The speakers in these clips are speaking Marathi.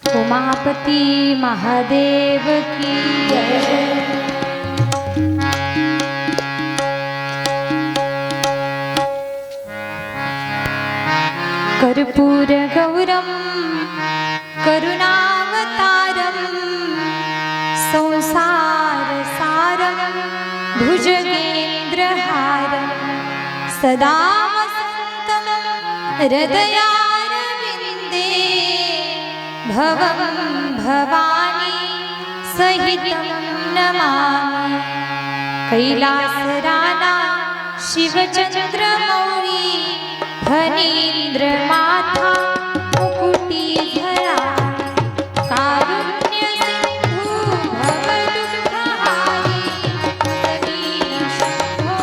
उमापती महादेव की जय। कर्पूर गौरम करुणावतारम संसार सारम भुजगेन्द्रहारम सदा वसन्तं हृदयारविन्दे भवं भवानी सहितं नमामि। कैलासराना शिवचन्द्रमौळी फणीन्द्रमाथा मुकुटीधरा कारुण्य सिन्धु भवदुःखहारी शम्भो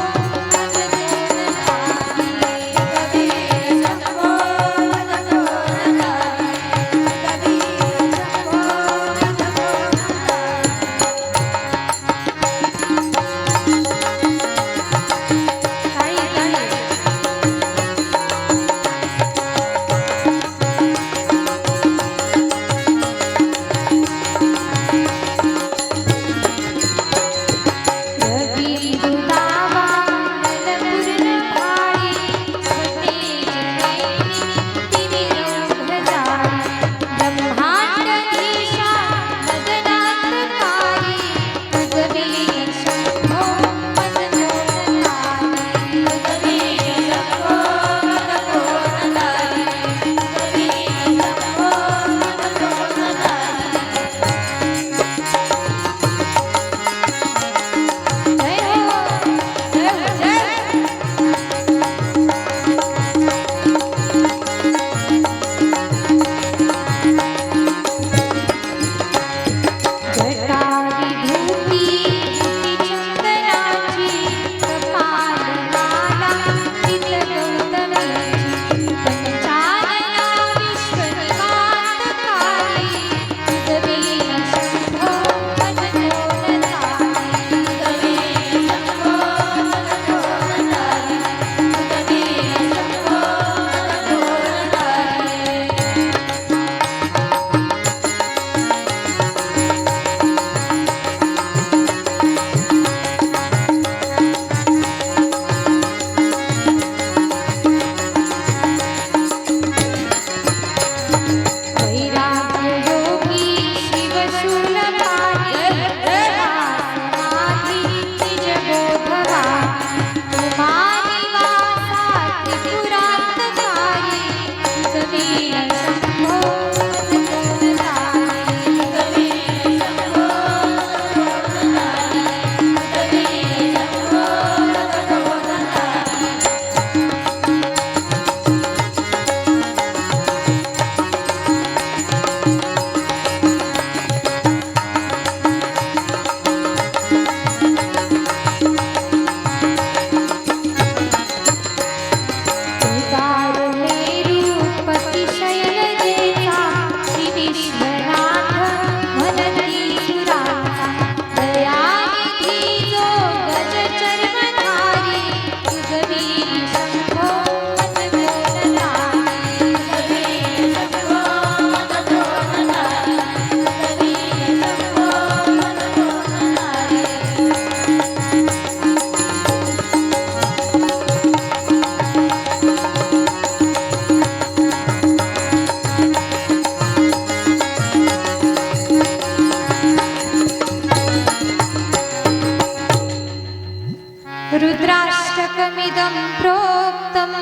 रुद्राष्टकमिदं प्रोक्तं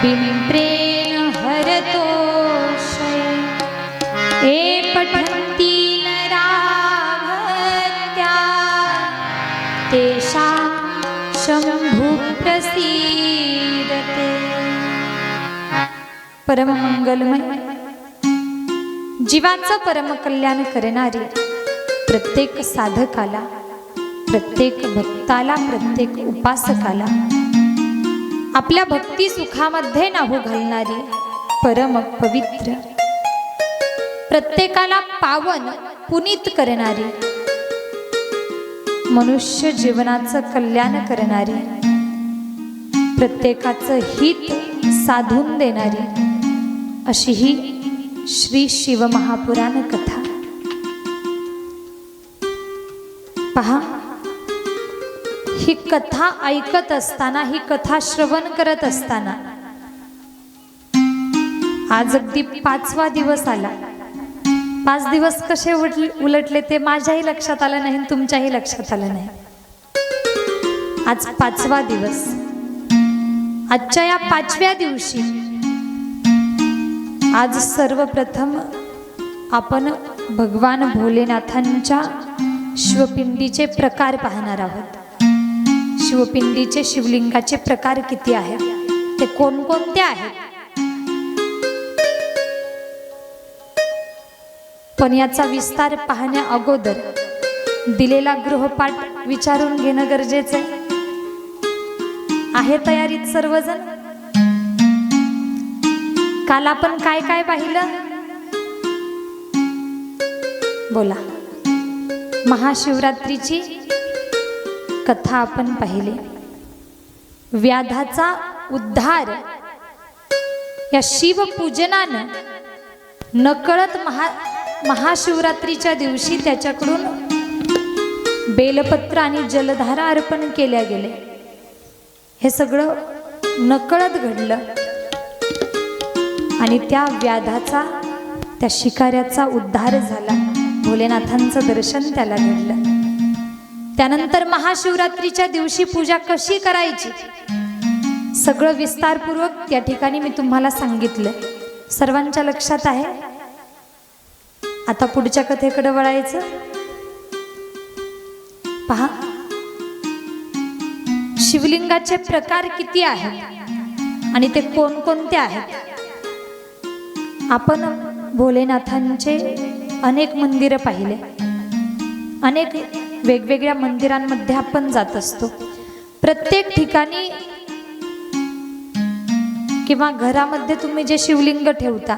बिम्प्रेण हरतोषये ये पठन्ति नरा भक्त्या तेषां शम्भुः प्रसीदते। परममंगलमय जीवाचं परमकल्याण करणारी प्रत्येक साधकाला, प्रत्येक भक्ताला, प्रत्येक उपासकाला आपल्या भक्ती सुखामध्ये नाहू घालणारी परम पवित्र, प्रत्येकाला पावन पुनीत करणारी, मनुष्य जीवनाचं कल्याण करणारी, प्रत्येकाचं हित साधून देणारी अशी ही श्री शिवमहापुराण कथा। पहा, ही कथा ऐकत असताना, ही कथा श्रवण करत असताना आज अगदी 5वा दिवस आला। 5 दिवस कसे उलटले ते माझ्याही लक्षात आलं नाही, तुमच्याही लक्षात आलं नाही। आज 5वा दिवस। आजच्या या 5व्या दिवशी आज सर्वप्रथम आपण भगवान भोलेनाथांच्या शिवपिंडीचे प्रकार पाहणार आहोत। शिवपिंडीचे, शिवलिंगाचे प्रकार किती आहेत, ते कोणकोणते आहेत, पण याचा विस्तार पाहण्या अगोदर दिलेला गृहपाठ विचारून घेणं गरजेचं आहे। तयारीत सर्वजण? काल आपण काय काय पाहिलं? बोला। महाशिवरात्रीची कथा आपण पाहिली। व्याधाचा उद्धार या शिवपूजनानं नकळत महाशिवरात्रीच्या दिवशी त्याच्याकडून बेलपत्र आणि जलधारा अर्पण केल्या गेले। हे सगळं नकळत घडलं आणि त्या व्याधाचा, त्या शिकाऱ्याचा उद्धार झाला। भोलेनाथांचं दर्शन त्याला घडलं। त्यानंतर महाशिवरात्रीच्या दिवशी पूजा कशी करायची सगळं विस्तारपूर्वक त्या ठिकाणी मी तुम्हाला सांगितलं। सर्वांच्या लक्षात आहे? आता पुढच्या कथेकडे वळायचं। पहा, शिवलिंगाचे प्रकार किती आहेत आणि ते कोणकोणते आहेत। आपण भोलेनाथांचे अनेक मंदिरं पाहिले, अनेक वेगवेगळ्या मंदिरांमध्ये आपण जात असतो। प्रत्येक ठिकाणी किंवा घरामध्ये तुम्ही जे शिवलिंग ठेवता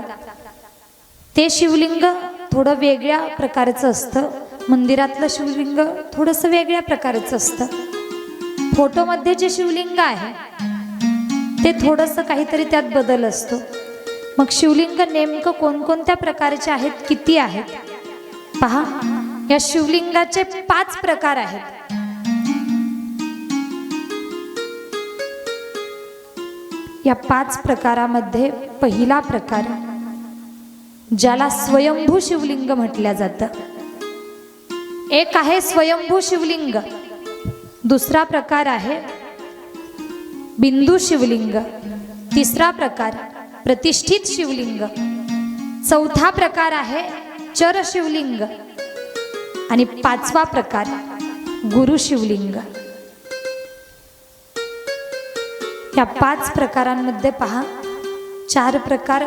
ते शिवलिंग थोडं वेगळ्या प्रकारचं असतं, मंदिरातलं शिवलिंग थोडंसं वेगळ्या प्रकारचं असतं। फोटोमध्ये जे शिवलिंग आहे ते थोडंसं काहीतरी त्यात बदल असतो। मग शिवलिंग नेमकं कोणकोणत्या प्रकारचे आहेत, किती आहेत? पहा, या शिवलिंगाचे 5 प्रकार आहेत। या 5 प्रकारामध्ये पहिला प्रकार, ज्याला स्वयंभू शिवलिंग म्हटलं जातं, एक आहे स्वयंभू शिवलिंग। दुसरा प्रकार आहे बिंदू शिवलिंग। तिसरा प्रकार प्रतिष्ठित शिवलिंग। चौथा प्रकार आहे चर शिवलिंग आणि 5वा प्रकार गुरु शिवलिंग। या 5 प्रकारांमध्ये पहा, 4 प्रकार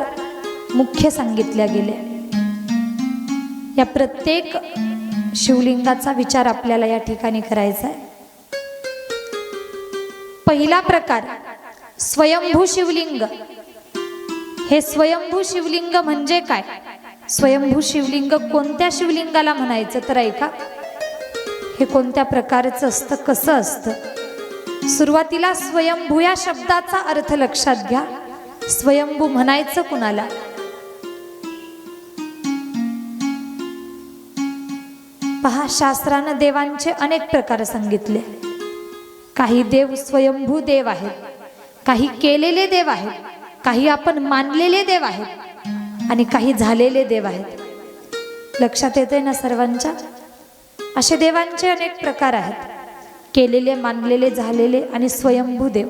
मुख्य सांगितले गेले। या प्रत्येक शिवलिंगाचा विचार आपल्याला या ठिकाणी करायचा आहे। पहिला प्रकार स्वयंभू शिवलिंग। हे स्वयंभू शिवलिंग म्हणजे काय? स्वयंभू शिवलिंग कोणत्या शिवलिंगाला म्हणायचं तर ऐका, हे कोणत्या प्रकारचं असतं, कसं असतं। सुरुवातीला स्वयंभू या शब्दाचा अर्थ लक्षात घ्या। स्वयंभू म्हणायचं कुणाला? पहा, शास्त्रानं देवांचे अनेक प्रकार सांगितले। काही देव स्वयंभू देव आहेत, काही केलेले देव आहेत, काही आपण मानलेले देव आहेत आणि काही झालेले देव आहेत। लक्षात येते ना सर्वांच्या? असे देवांचे अनेक प्रकार आहेत, केलेले, मानलेले, झालेले आणि स्वयंभू देव।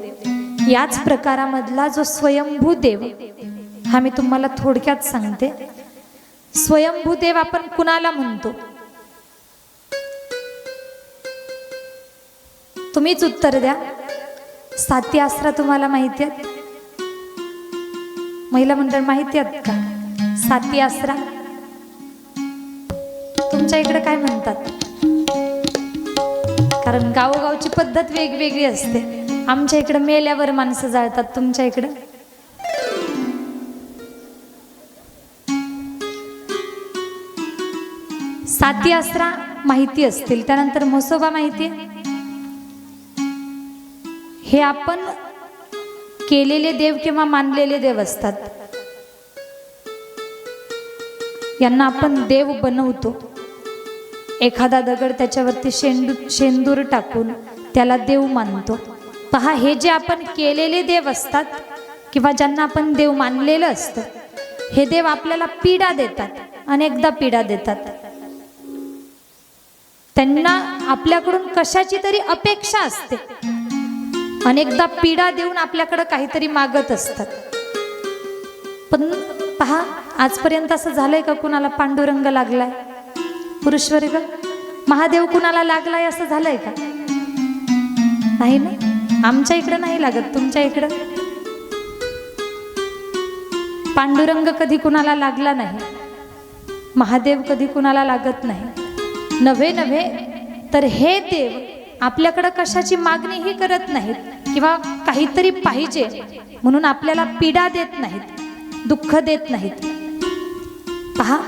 याच प्रकारामधला जो स्वयंभू देव हा मी तुम्हाला थोडक्यात सांगते। स्वयंभू देव आपण कुणाला म्हणतो? तुम्हीच उत्तर द्या। 7 आसरा तुम्हाला माहिती आहेत? महिला मंडळ माहिती आहेत का 7 आसरा? तुमच्या इकडे काय म्हणतात? कारण गावोगावची पद्धत वेगवेगळी असते। आमच्या इकडे मेल्यावर माणसं जाळतात, तुमच्या इकडे? साती आसरा माहिती असतील। त्यानंतर म्हसोबा माहिती आहे? हे आपण केलेले देव किंवा मानलेले देव असतात। यांना आपण देव बनवतो. एखादा दगड त्याच्यावरती शेंदूर टाकून त्याला देव मानतो. पहा, हे जे आपण केलेले देव असतात किंवा ज्यांना आपण देव मानलेलं असतं, हे देव आपल्याला पीडा देतात, अनेकदा पीडा देतात. त्यांना आपल्याकडून कशाची तरी अपेक्षा असते, अनेकदा पीडा देऊन आपल्याकडे काहीतरी मागत असतात. पण पहा, आजपर्यंत असं झालंय का कुणाला पांडुरंग लागलाय? पुरुषवर्ग, महादेव कुणाला लागलाय असं झालंय का? नाही ना. आमच्या इकडं नाही लागत, तुमच्या इकडं पांडुरंग कधी कुणाला लागला नाही, महादेव कधी कुणाला लागत नाही. नव्हे तर हे देव आपल्याकडं कशाची मागणीही करत नाहीत किंवा काहीतरी पाहिजे म्हणून आपल्याला पीडा देत नाहीत, दुःख देत नाहीत. पहा,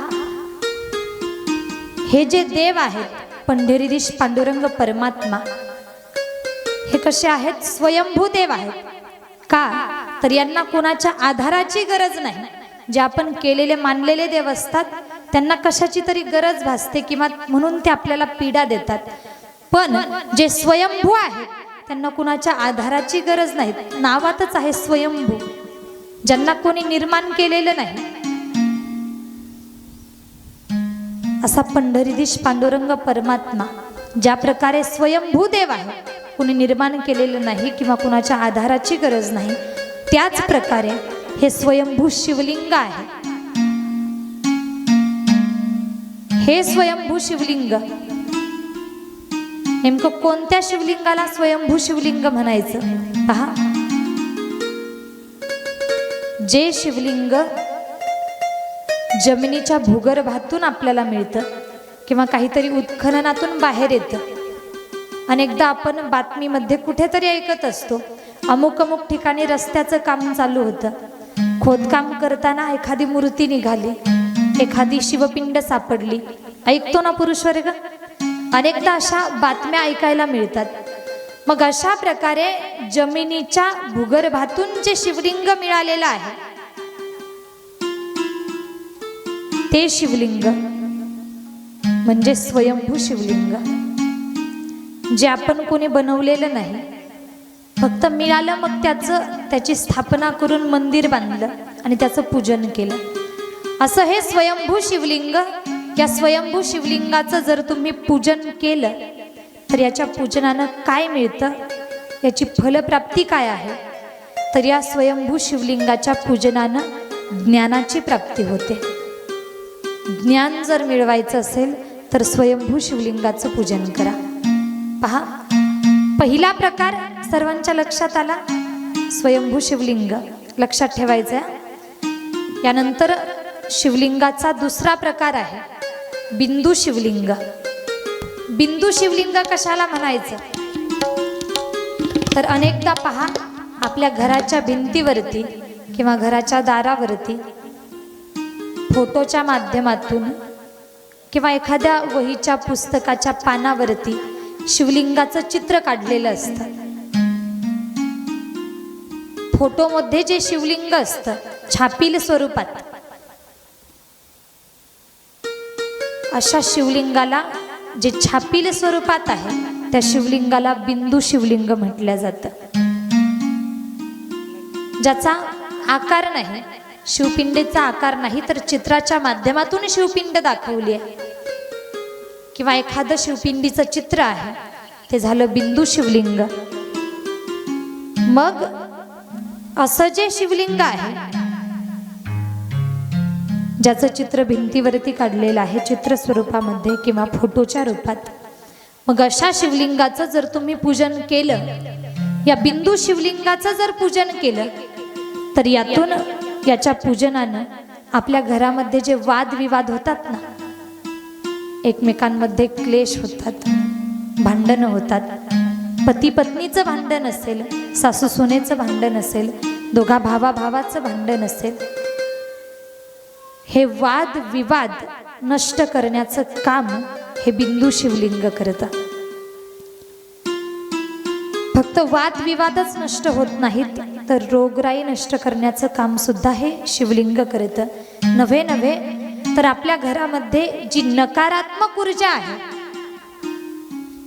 हे जे देव आहेत पंढरीधीश पांडुरंग परमात्मा, हे कसे आहेत? स्वयंभू देव आहेत. का तर यांना कोणाच्या आधाराची गरज नाही. जे आपण केलेले मानलेले देव असतात त्यांना कशाची तरी गरज भासते किंवा म्हणून ते आपल्याला पीडा देतात. पण जे स्वयंभू आहेत त्यांना कुणाच्या आधाराची गरज नाही. नावातच आहे स्वयंभू, ज्यांना कोणी निर्माण केलेलं नाही. असा पंढरीधीश पांडुरंग परमात्मा ज्या प्रकारे स्वयंभू देव आहे, कुणी निर्माण केलेलं नाही किंवा कुणाच्या आधाराची गरज नाही, त्याच प्रकारे हे स्वयंभू शिवलिंग आहे. हे स्वयंभू शिवलिंग, नेमकं कोणत्या शिवलिंगाला स्वयंभू शिवलिंग म्हणायचं? पहा, जे शिवलिंग जमिनीच्या भूगर्भातून आपल्याला मिळतं किंवा काहीतरी उत्खननातून बाहेर येतं. अनेकदा आपण बातमीमध्ये कुठेतरी ऐकत असतो, अमुक ठिकाणी रस्त्याचं काम चालू होतं, खोदकाम करताना एखादी मूर्ती निघाली, एखादी शिवपिंड सापडली. ऐकतो ना पुरुषवर्ग? अनेकदा अशा बातम्या ऐकायला मिळतात. मग अशा प्रकारे जमिनीच्या भूगर्भातून जे शिवलिंग मिळालेलं आहे, ते शिवलिंग म्हणजे स्वयंभू शिवलिंग, जे आपण कोणी बनवलेलं नाही, फक्त मिळालं मग त्याची स्थापना करून मंदिर बांधलं आणि त्याचं पूजन केलं. असं हे स्वयंभू शिवलिंग. या स्वयंभू शिवलिंगाचं जर तुम्ही पूजन केलं तर याच्या पूजनानं काय मिळतं, याची फलप्राप्ती काय आहे? तर या स्वयंभू शिवलिंगाच्या पूजनानं ज्ञानाची प्राप्ती होते. ज्ञान जर मिळवायचं असेल तर स्वयंभू शिवलिंगाचं पूजन करा. पहा, पहिला प्रकार सर्वांच्या लक्षात आला, स्वयंभू शिवलिंग लक्षात ठेवायचं. यानंतर शिवलिंगाचा दुसरा प्रकार आहे बिंदू शिवलिंग. बिंदू शिवलिंग कशाला म्हणायचं? तर अनेकदा पहा, आपल्या घराच्या भिंतीवरती किंवा घराच्या दारावरती फोटोच्या माध्यमातून किंवा एखाद्या वहीच्या पुस्तकाच्या पानावरती शिवलिंगाचं चित्र काढलेलं असतं. फोटोमध्ये जे शिवलिंग असतं छापील स्वरूपात, अशा शिवलिंगाला, जे छापील स्वरूपात आहे त्या शिवलिंगाला बिंदू शिवलिंग म्हटलं जातं. ज्याचा आकार नाही, शिवपिंडीचा आकार नाही, तर चित्राच्या माध्यमातून शिवपिंड दाखवली आहे किंवा एखादं शिवपिंडीचं चित्र आहे, ते झालं बिंदू शिवलिंग. मग असं जे शिवलिंग आहे ज्याचं चित्र भिंतीवरती काढलेलं आहे चित्र स्वरूपामध्ये किंवा फोटोच्या रूपात, मग अशा शिवलिंगाचं जर तुम्ही पूजन केलं, या बिंदू शिवलिंगाचं जर पूजन केलं, तर याच्या पूजनानं आपल्या घरामध्ये जे वादविवाद होतात ना, एकमेकांमध्ये क्लेश होतात, भांडणं होतात, पती पत्नीचं भांडण असेल, सासू सुनेचं भांडण असेल, दोघा भावाचं भांडण असेल, हे वाद विवाद नष्ट करण्याचं काम हे बिंदू शिवलिंग करतं. फक्त वाद विवादच नष्ट होत नाहीत, तर रोगराई नष्ट करण्याचं काम सुद्धा हे शिवलिंग करतं. नव्हे तर आपल्या घरामध्ये जी नकारात्मक ऊर्जा आहे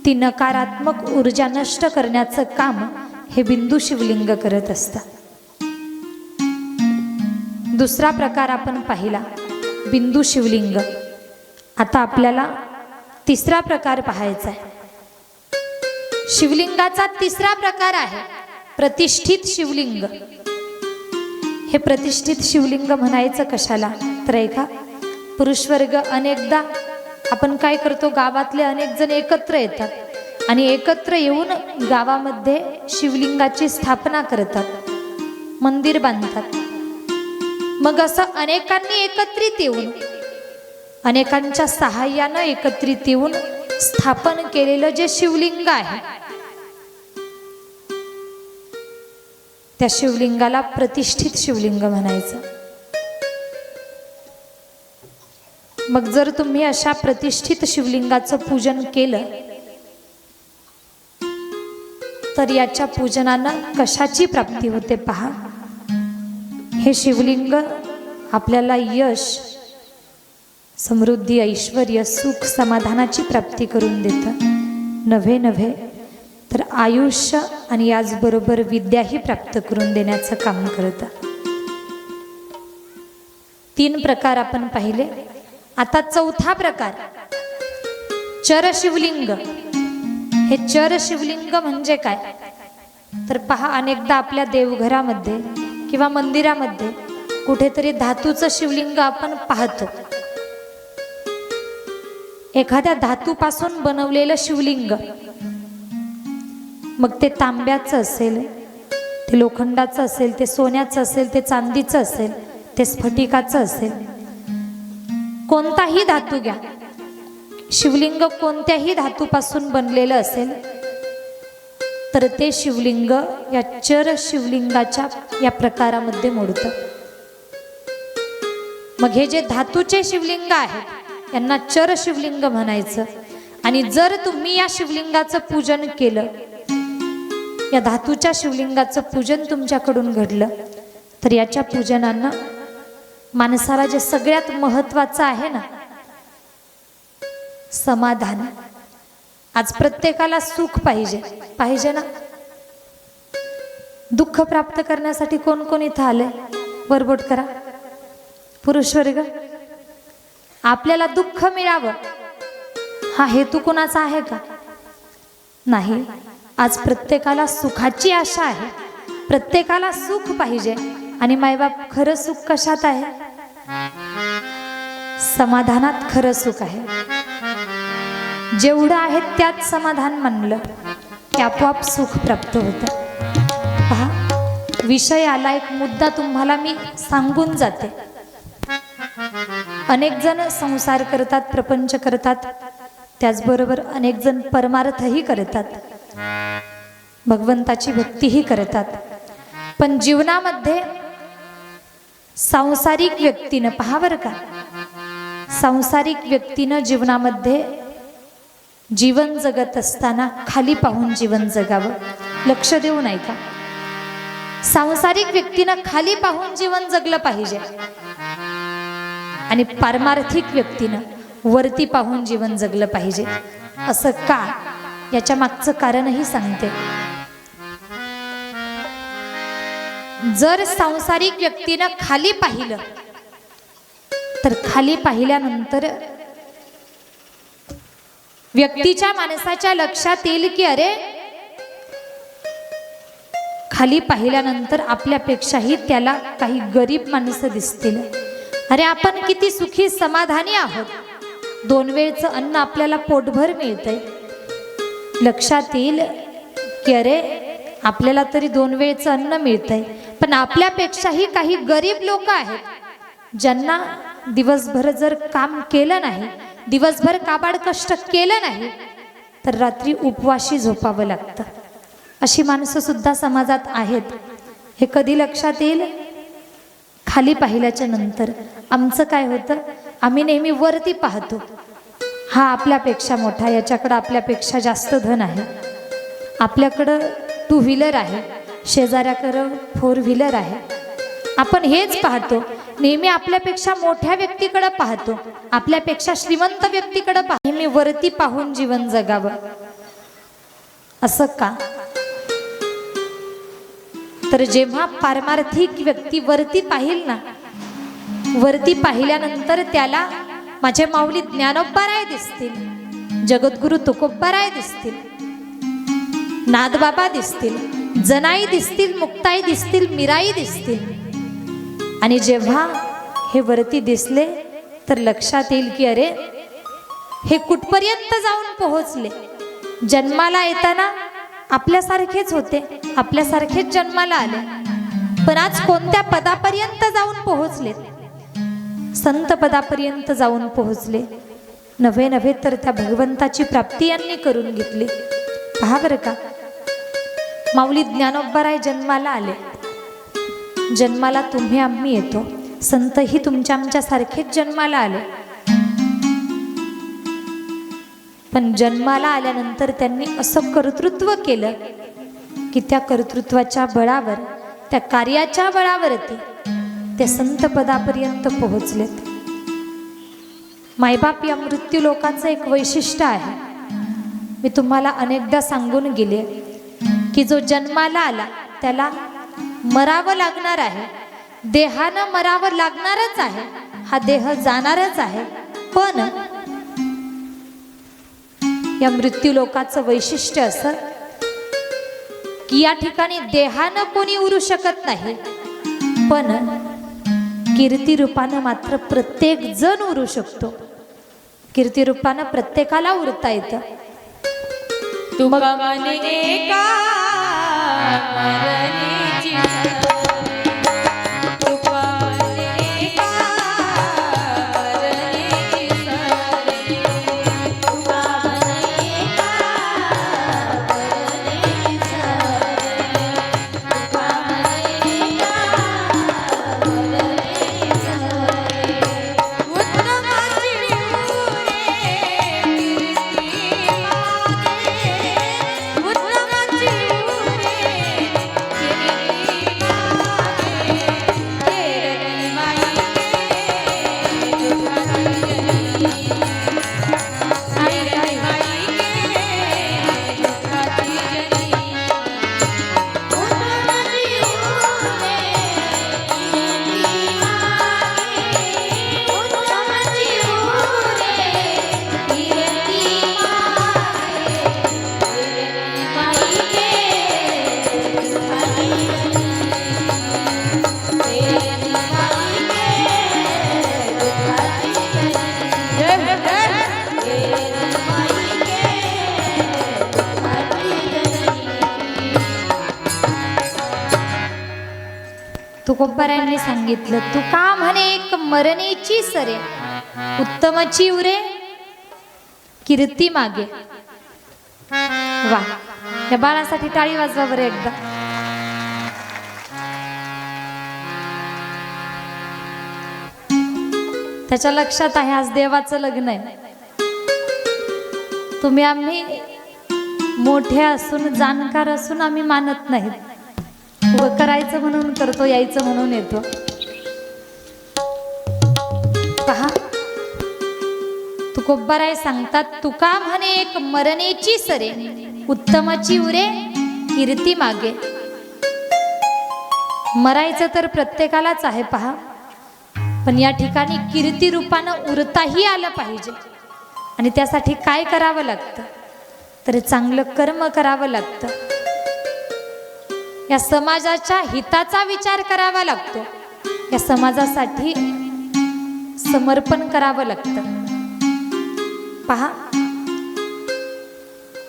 ती नकारात्मक ऊर्जा नष्ट करण्याचं काम हे बिंदू शिवलिंग करत असतात। दुसरा प्रकार आपण पाहिला बिंदू शिवलिंग। आता आपल्याला तिसरा प्रकार पाहायचा आहे। शिवलिंगाचा तिसरा प्रकार आहे प्रतिष्ठित शिवलिंग। हे प्रतिष्ठित शिवलिंग म्हणायचं कशाला तर ऐका, पुरुष वर्ग अनेकदा आपण काय करतो, गावातले अनेक जण एकत्र येतात आणि एकत्र येऊन गावामध्ये शिवलिंगाची स्थापना करतात, मंदिर बांधतात। मग असं अनेकांनी एकत्रित येऊन, अनेकांच्या सहाय्यानं एकत्रित येऊन स्थापन केलेलं जे शिवलिंग आहे त्या शिवलिंगाला प्रतिष्ठित शिवलिंग म्हणायचं। मग जर तुम्ही अशा प्रतिष्ठित शिवलिंगाचं पूजन केलं तर याच्या पूजनानं कशाची प्राप्ती होते पहा। हे शिवलिंग आपल्याला यश, समृद्धी, ऐश्वर्य, सुख, समाधानाची प्राप्ती करून देतं। नव्हे तर आयुष्य आणि याचबरोबर विद्याही प्राप्त करून देण्याचं काम करतं। 3 प्रकार आपण पाहिले। आता चौथा प्रकार चर शिवलिंग। हे चर शिवलिंग म्हणजे काय तर पहा, अनेकदा आपल्या देवघरामध्ये किंवा मंदिरामध्ये कुठेतरी धातूचं शिवलिंग आपण पाहतो। एखाद्या धातूपासून बनवलेलं शिवलिंग, मग ते तांब्याचं असेल, ते लोखंडाचं असेल, ते सोन्याचं असेल, ते चांदीचं असेल, ते स्फटिकाचं असेल, कोणताही धातू घ्या, शिवलिंग कोणत्याही धातूपासून बनलेलं असेल तर ते शिवलिंग या चर शिवलिंगाच्या या प्रकारामध्ये मोडतं। मग हे जे धातूचे शिवलिंग आहेत यांना चर शिवलिंग म्हणायचं। आणि जर तुम्ही या शिवलिंगाचं पूजन केलं, या धातूच्या शिवलिंगाचं पूजन तुमच्याकडून घडलं तर याच्या पूजनानं माणसाला जे सगळ्यात महत्त्वाचं आहे ना, समाधान। आज प्रत्येकाला सुख पाहिजे ना। दुःख प्राप्त करण्यासाठी कोण कोण इथं आलंय वरबोट करा। पुरुष वर्ग, आपल्याला दुःख मिळावं हा हेतू कोणाचा आहे का? नाही। आज प्रत्येकाला सुखाची आशा आहे, प्रत्येकाला सुख पाहिजे। आणि मायबाप खरं सुख कशात आहे? समाधानात खरं सुख आहे। जेवढं आहे त्यात समाधान मानलं की आपोआप सुख प्राप्त होतं। पहा, विषय आला, एक मुद्दा तुम्हाला मी सांगून जाते। अनेक जण संसार करतात, प्रपंच करतात, त्याचबरोबर अनेक जण परमार्थही करतात, भगवंताची भक्तीही करतात। पण जीवनामध्ये सांसारिक व्यक्तीनं, पहा बरं का, सांसारिक व्यक्तीनं जीवनामध्ये जीवन जगत असताना खाली पाहून जीवन जगावं। लक्ष देऊन ऐका, सांसारिक व्यक्तीनं खाली पाहून जीवन जगलं पाहिजे आणि पारमार्थिक व्यक्तीनं वरती पाहून जीवन जगलं पाहिजे। असं का? याच्या मागचं कारणही सांगते। जर सांसारिक व्यक्तीनं खाली पाहिलं तर खाली पाहिल्यानंतर व्यक्तीच्या माणसाच्या लक्षात येईल की अरे, खाली पाहिल्यानंतर आपल्यापेक्षाही त्याला काही गरीब माणसं दिसतील। अरे, आपण किती सुखी समाधानी आहोत, 2 वेळचं अन्न आपल्याला पोटभर मिळतंय। लक्षात येईल की अरे, आपल्याला तरी 2 वेळचं अन्न मिळतंय, पण आपल्यापेक्षाही काही गरीब लोक आहेत ज्यांना दिवसभर जर काम केलं नाही, दिवसभर काबाड कष्ट केलं नाही तर रात्री उपवाशी झोपावं लागतं। अशी माणसं सुद्धा समाजात आहेत। हे कधी लक्षात येईल? खाली पाहिल्याच्या नंतर। आमचं काय होतं, आम्ही नेहमी वरती पाहतो, हा आपल्यापेक्षा मोठा, याच्याकडं आपल्यापेक्षा जास्त धन आहे, आपल्याकडं 2 व्हीलर आहे, शेजाऱ्याकडं 4 व्हीलर आहे। आपण हेच पाहतो नेहमी आपल्यापेक्षा मोठ्या व्यक्तीकडे पाहतो, आपल्यापेक्षा श्रीमंत व्यक्तीकडे पाहतो, नेहमी वरती पाहून जीवन जगावं. असं का? तर जेव्हा पारमार्थिक व्यक्ती वरती पाहिल ना, वरती पाहिल्यानंतर त्याला माझे माऊली ज्ञानोबाराय दिसतील, जगद्गुरु तुकोबाराय दिसतील, नादबाबा दिसतील, जनाई दिसतील, मुक्ताई दिसतील, मीराई दिसतील. आणि जेव्हा हे वरती दिसले तर लक्षात येईल की अरे हे कुठपर्यंत जाऊन पोहोचले. जन्माला येताना आपल्यासारखेच होते, आपल्यासारखेच जन्माला आले, पण आज कोणत्या पदापर्यंत जाऊन पोहोचले? संत पदापर्यंत जाऊन पोहोचले. नव्हे नव्हे तर त्या भगवंताची प्राप्ती यांनी करून घेतली. पहा बरं का, माऊली ज्ञानोबाराय जन्माला आले. जन्माला तुम्ही आम्ही येतो, संतही तुमच्या आमच्यासारखेच जन्माला आले. पण जन्माला आल्यानंतर त्यांनी असं कर्तृत्व केलं की त्या कर्तृत्वाच्या बळावर, त्या कार्याच्या बळावरती ते संत पदापर्यंत पोहोचलेत. मायबाप या मृत्यू लोकांचं एक वैशिष्ट्य आहे. मी तुम्हाला अनेकदा सांगून गेले की जो जन्माला आला त्याला मरावं लागणार आहे, देहानं मरावं लागणारच आहे, हा देह जाणारच आहे. पण या मृत्यू लोकाचं वैशिष्ट्य असं की या ठिकाणी देहानं कोणी उरू शकत नाही, पण कीर्ती रूपानं मात्र प्रत्येक जण उरू शकतो. कीर्ती रूपानं प्रत्येकाला उरता येतं. तुका मने एका मरणीची तुका मने एका मरणीची सरे तुका मने एका मरणीची सरे तुका मने एका मरणीची सरे उत्तमाची उरे कीर्ती उत्तमाची उरे तुकोबारायांनी सांगितलं, तुका म्हणे एक मरणेची सरे उत्तमची उरे कीर्ती मागे. वा, या बाळासाठी टाळी वाजवा बरं एकदा. त्याच्या लक्षात आहे आज देवाचं लग्न आहे. तुम्ही आम्ही मोठे असून जाणकार असून आम्ही मानत नाहीत, व करायचं म्हणून करतो, यायचं म्हणून येतो. पहा, तुकोबाराय सांगतात, तुका म्हणे एक मरणेची सरे उत्तमाची उरे कीर्ती मागे. मरायचं तर प्रत्येकालाच आहे पहा, पण या ठिकाणी कीर्ती रूपानं उरताही आलं पाहिजे. आणि त्यासाठी काय करावं लागतं? तर चांगलं कर्म करावं लागतं. या समाजाच्या हिताचा विचार करावा लागतो. या समाजासाठी समर्पण करावं लागतं. पहा,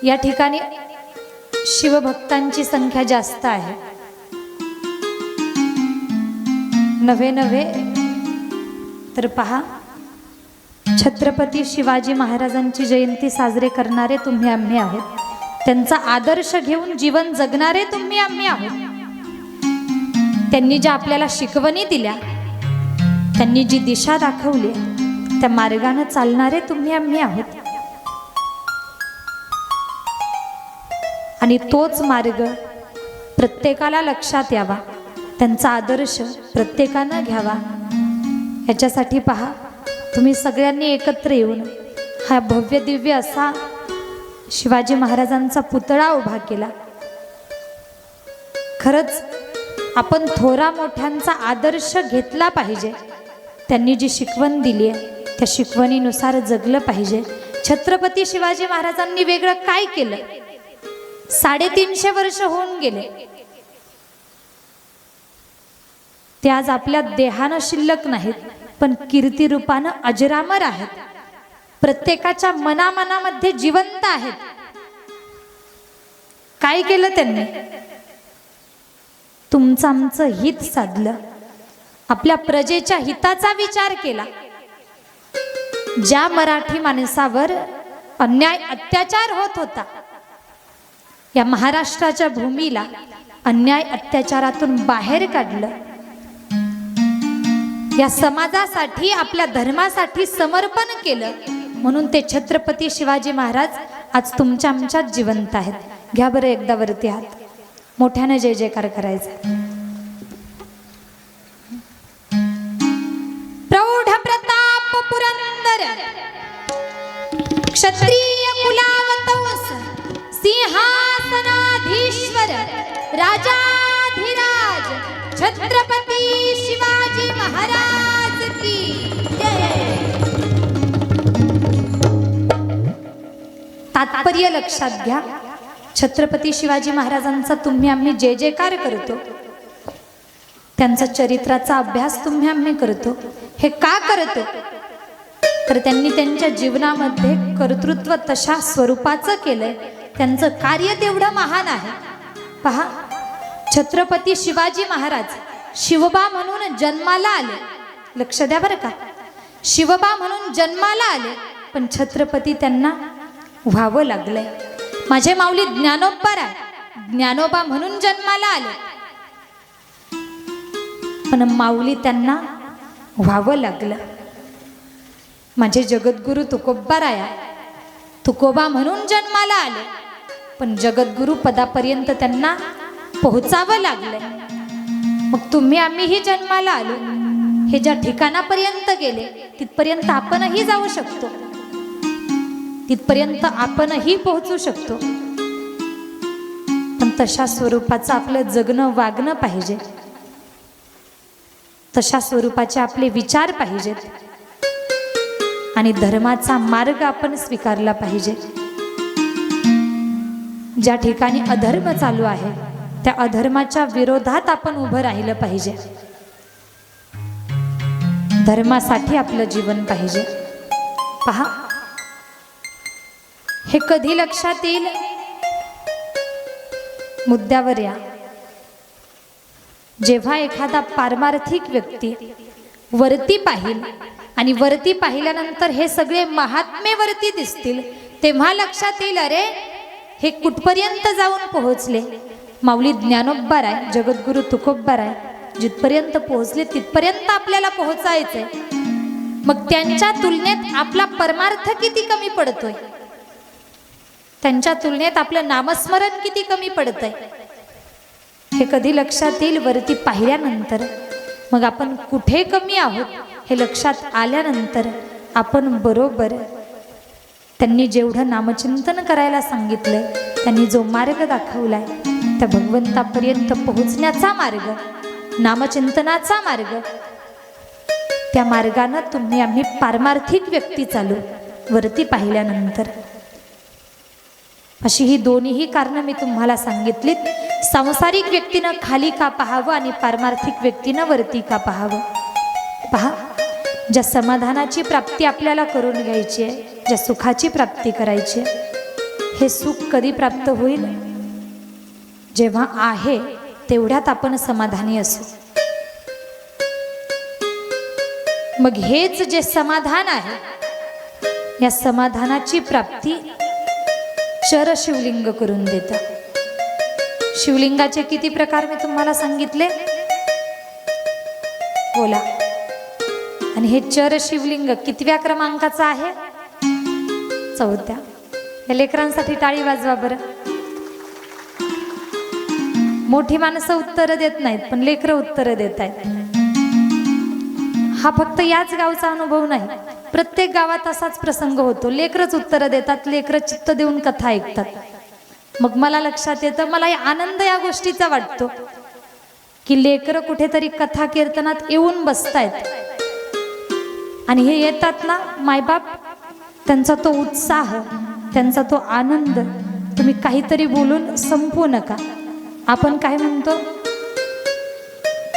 या ठिकाणी शिवभक्तांची संख्या जास्त आहे. नवे तर पहा, छत्रपती शिवाजी महाराजांची जयंती साजरे करणारे तुम्ही आम्ही आहोत. त्यांचा आदर्श घेऊन जीवन जगणारे तुम्ही आम्ही आहोत. त्यांनी ज्या आपल्याला शिकवणी दिल्या, त्यांनी जी दिशा दाखवली, त्या मार्गाने चालणारे तुम्ही आम्ही आहोत. आणि तोच मार्ग प्रत्येकाला लक्षात यावा, त्यांचा आदर्श प्रत्येकानं घ्यावा. याच्यासाठी पहा, तुम्ही सगळ्यांनी एकत्र येऊन हा भव्य दिव्य असा शिवाजी महाराजांचा पुतळा उभा केला. खरंच आपण थोरा मोठ्यांचा आदर्श घेतला पाहिजे. त्यांनी जी शिकवण दिली आहे त्या शिकवणीनुसार जगलं पाहिजे. छत्रपती शिवाजी महाराजांनी वेगळं काय केलं? 350 वर्ष होऊन गेले. ते आज आपल्या देहानं शिल्लक नाहीत, पण कीर्तिरूपानं अजरामर आहेत. प्रत्येकाच्या मनामनामध्ये जिवंत आहेत. काय केलं त्यांनी? तुमचं आमचं हित साधलं. आपल्या प्रजेच्या हिताचा विचार केला. ज्या मराठी माणसावर अन्याय अत्याचार होत होता, या महाराष्ट्राच्या भूमीला अन्याय अत्याचारातून बाहेर काढलं. या समाजासाठी, आपल्या धर्मासाठी समर्पण केलं. म्हणून ते छत्रपती शिवाजी महाराज आज तुमच्या आमच्यात जिवंत आहेत. घ्या बरं एकदा वरती हात, मोठ्याने जय जयकार करायचा. प्रौढ प्रताप पुरंदर क्षत्रिय कुलावतंस सिंहासनाधीश्वर राजाधिराज छत्रपती शिवाजी महाराज की जय. तात्पर्य लक्षात घ्या. छत्रपती शिवाजी महाराजांचा तुम्ही आम्ही जय जयकार करतो, त्यांचा चरित्राचा अभ्यास तुम्ही आम्ही करतो. हे का करतो? तर त्यांनी त्यांच्या जीवनामध्ये कर्तृत्व तशा स्वरूपाचं केलंय. त्यांचं कार्य तेवढं महान आहे. पहा, छत्रपती शिवाजी महाराज शिवबा म्हणून जन्माला आले. लक्ष द्या बरं का, शिवबा म्हणून जन्माला आले, पण छत्रपती त्यांना व्हावं लागलंय. माझे माऊली ज्ञानोबा ज्ञानोबा म्हणून जन्माला आले, पण माऊली त्यांना व्हावं लागलं. माझे जगद्गुरु तुकोबा म्हणून जन्माला आले, पण जगद्गुरु पदापर्यंत त्यांना पोहोचावं लागलंय. मग तुम्ही आम्हीही जन्माला आलो, हे ज्या ठिकाणापर्यंत गेले तिथपर्यंत आपणही जाऊ शकतो, तिथपर्यंत आपणही पोहोचू शकतो. पण तशा स्वरूपाचं आपलं जगणं वागणं पाहिजे, तशा स्वरूपाचे आपले विचार पाहिजेत आणि धर्माचा मार्ग आपण स्वीकारला पाहिजे. ज्या ठिकाणी अधर्म चालू आहे त्या अधर्माच्या विरोधात आपण उभं राहिलं पाहिजे. धर्मासाठी आपलं जीवन पाहिजे. पहा, हे कधी लक्षात येईल? मुद्द्यावर या. जेव्हा एखादा पारमार्थिक व्यक्ती वरती पाहिल आणि वरती पाहिल्यानंतर हे सगळे महात्मे वरती दिसतील, तेव्हा लक्षात येईल, अरे हे कुठपर्यंत जाऊन पोहोचले. माऊली ज्ञानोबा राय, जगद्गुरु तुकोबा राय जिथपर्यंत पोहोचले तिथपर्यंत आपल्याला पोहोचायचंय. मग त्यांच्या तुलनेत आपला परमार्थ किती कमी पडतोय, त्यांच्या तुलनेत आपलं नामस्मरण किती कमी पडतंय, हे कधी लक्षात येईल? वरती पाहिल्यानंतर. मग आपण कुठे कमी आहोत हे लक्षात आल्यानंतर आपण बरोबर त्यांनी जेवढं नामचिंतन करायला सांगितलंय, त्यांनी जो मार्ग दाखवलाय त्या भगवंतापर्यंत पोहोचण्याचा मार्ग, नामचिंतनाचा मार्ग, त्या मार्गानं तुम्ही आम्ही पारमार्थिक व्यक्ती चालू वरती पाहिल्यानंतर. अशी ही दोन्हीही कारणं मी तुम्हाला सांगितलीत. सांसारिक व्यक्तीनं खाली का पाहावं आणि पारमार्थिक व्यक्तीनं वरती का पाहावं. पहा, ज्या समाधानाची प्राप्ती आपल्याला करून घ्यायची आहे, ज्या सुखाची प्राप्ती करायची आहे, हे सुख कधी प्राप्त होईल? जेव्हा आहे तेवढ्यात आपण समाधानी असू. मग हेच जे समाधान आहे, या समाधानाची प्राप्ती चर शिवलिंग करून देतं. शिवलिंगाचे किती प्रकार मी तुम्हाला सांगितले? बोला. आणि हे चर शिवलिंग कितव्या क्रमांकाचं आहे? 4थ्या. या लेकरांसाठी टाळी वाजवा बरं. मोठी माणसं उत्तरं देत नाहीत, पण लेकरं उत्तरं देत आहेत. हा फक्त याच गावचा अनुभव नाही, प्रत्येक गावात असाच प्रसंग होतो. लेकरच उत्तरं देतात, लेकरं चित्त देऊन कथा ऐकतात. मग मला लक्षात येतं, मला आनंद या गोष्टीचा वाटतो की लेकरं कुठेतरी कथा कीर्तनात येऊन बसतायत आणि हे येतात ना मायबाप, त्यांचा तो उत्साह, त्यांचा तो आनंद तुम्ही काहीतरी बोलून संपवू नका. आपण काय म्हणतो,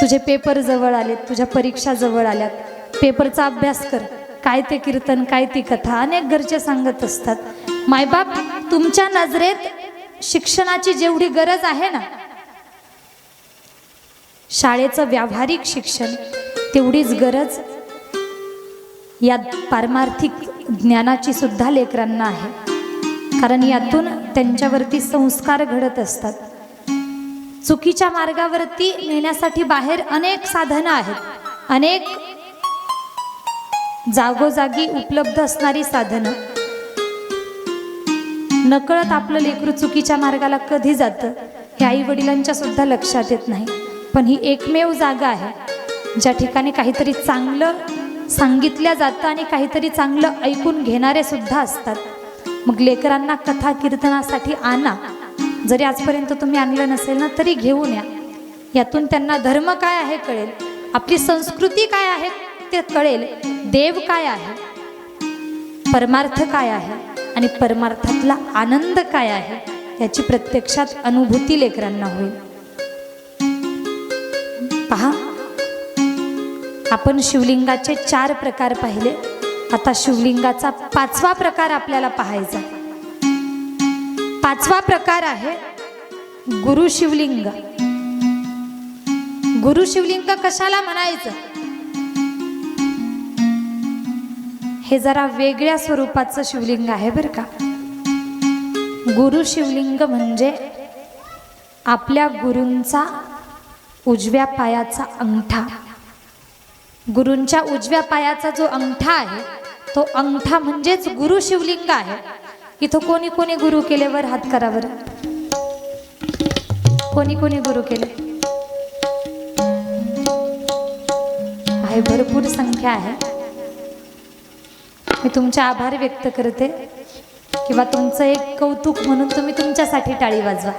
तुझे पेपर जवळ आलेत, तुझ्या परीक्षा जवळ आल्यात, पेपरचा अभ्यास कर, काय ते कीर्तन, काय ती कथा, अनेक घरचे सांगत असतात. मायबाप, तुमच्या नजरेत शिक्षणाची जेवढी गरज आहे ना, शाळेचं व्यावहारिक शिक्षण, तेवढीच गरज या पारमार्थिक ज्ञानाची सुद्धा लेकरांना आहे. कारण यातून त्यांच्यावरती संस्कार घडत असतात. चुकीच्या मार्गावरती नेण्यासाठी बाहेर अनेक साधनं आहेत, अनेक जागोजागी उपलब्ध असणारी साधनं. नकळत आपलं लेकरू चुकीच्या मार्गाला कधी जातं हे आई वडिलांच्या सुद्धा लक्षात येत नाही. पण ही एकमेव जागा आहे ज्या ठिकाणी काहीतरी चांगलं सांगितलं जातं आणि काहीतरी चांगलं ऐकून घेणारे सुद्धा असतात. मग लेकरांना कथा कीर्तनासाठी आणा. जरी आजपर्यंत तुम्ही आणलं नसेल ना, तरी घेऊन या. यातून त्यांना धर्म काय आहे कळेल, आपली संस्कृती काय आहे ते कळेल, देव काय आहे, परमार्थ काय आहे आणि परमार्थातला आनंद काय आहे याची प्रत्यक्षात अनुभूती लेकरांना होईल. पहा, आपण शिवलिंगाचे 4 प्रकार पाहिले. आता शिवलिंगाचा 5वा प्रकार आपल्याला पाहायचा. 5वा प्रकार आहे गुरु शिवलिंग. गुरु शिवलिंग कशाला म्हणायचं, हे जरा वेगळ्या स्वरूपाचं शिवलिंग आहे बरं का. गुरु शिवलिंग म्हणजे आपल्या गुरूंचा उजव्या पायाचा अंगठा. गुरूंच्या उजव्या पायाचा जो अंगठा आहे, तो अंगठा म्हणजेच गुरु शिवलिंग आहे. इथं कोणी कोणी गुरु केले, वर हात करा बरं. कोणी कोणी गुरु केले आहे, भरपूर संख्या आहे. मी तुमचे आभार व्यक्त करते किंवा तुमचं एक कौतुक म्हणून तुम्ही तुमच्यासाठी टाळी वाजवा.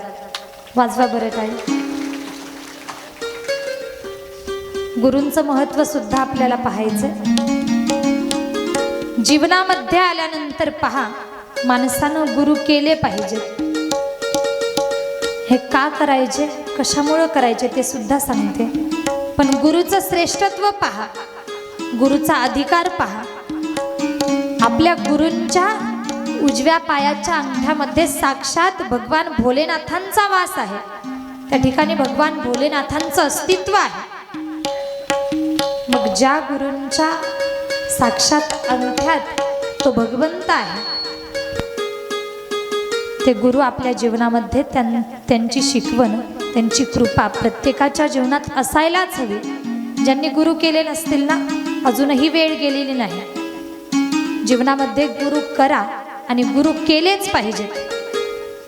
वाजवा बरं टाळी. गुरूंचं महत्त्व सुद्धा आपल्याला पाहायचं. जीवनामध्ये आल्यानंतर पहा, माणसानं गुरु केले पाहिजे. हे का करायचे, कशामुळं करायचे ते सुद्धा सांगते. पण गुरुचं श्रेष्ठत्व पहा, गुरुचा अधिकार पहा. आपल्या गुरूंच्या उजव्या पायाच्या अंगठ्यामध्ये साक्षात भगवान भोलेनाथांचा वास आहे. त्या ठिकाणी भगवान भोलेनाथांचं अस्तित्व आहे. मग ज्या गुरूंच्या साक्षात अंगठ्यात तो भगवंत आहे, ते गुरु आपल्या जीवनामध्ये त्यांची शिकवण, त्यांची कृपा प्रत्येकाच्या जीवनात असायलाच हवी. ज्यांनी गुरु केले नसतील ना, अजूनही वेळ गेलेली नाही. जीवनामध्ये गुरु करा आणि गुरु केलेच पाहिजेत.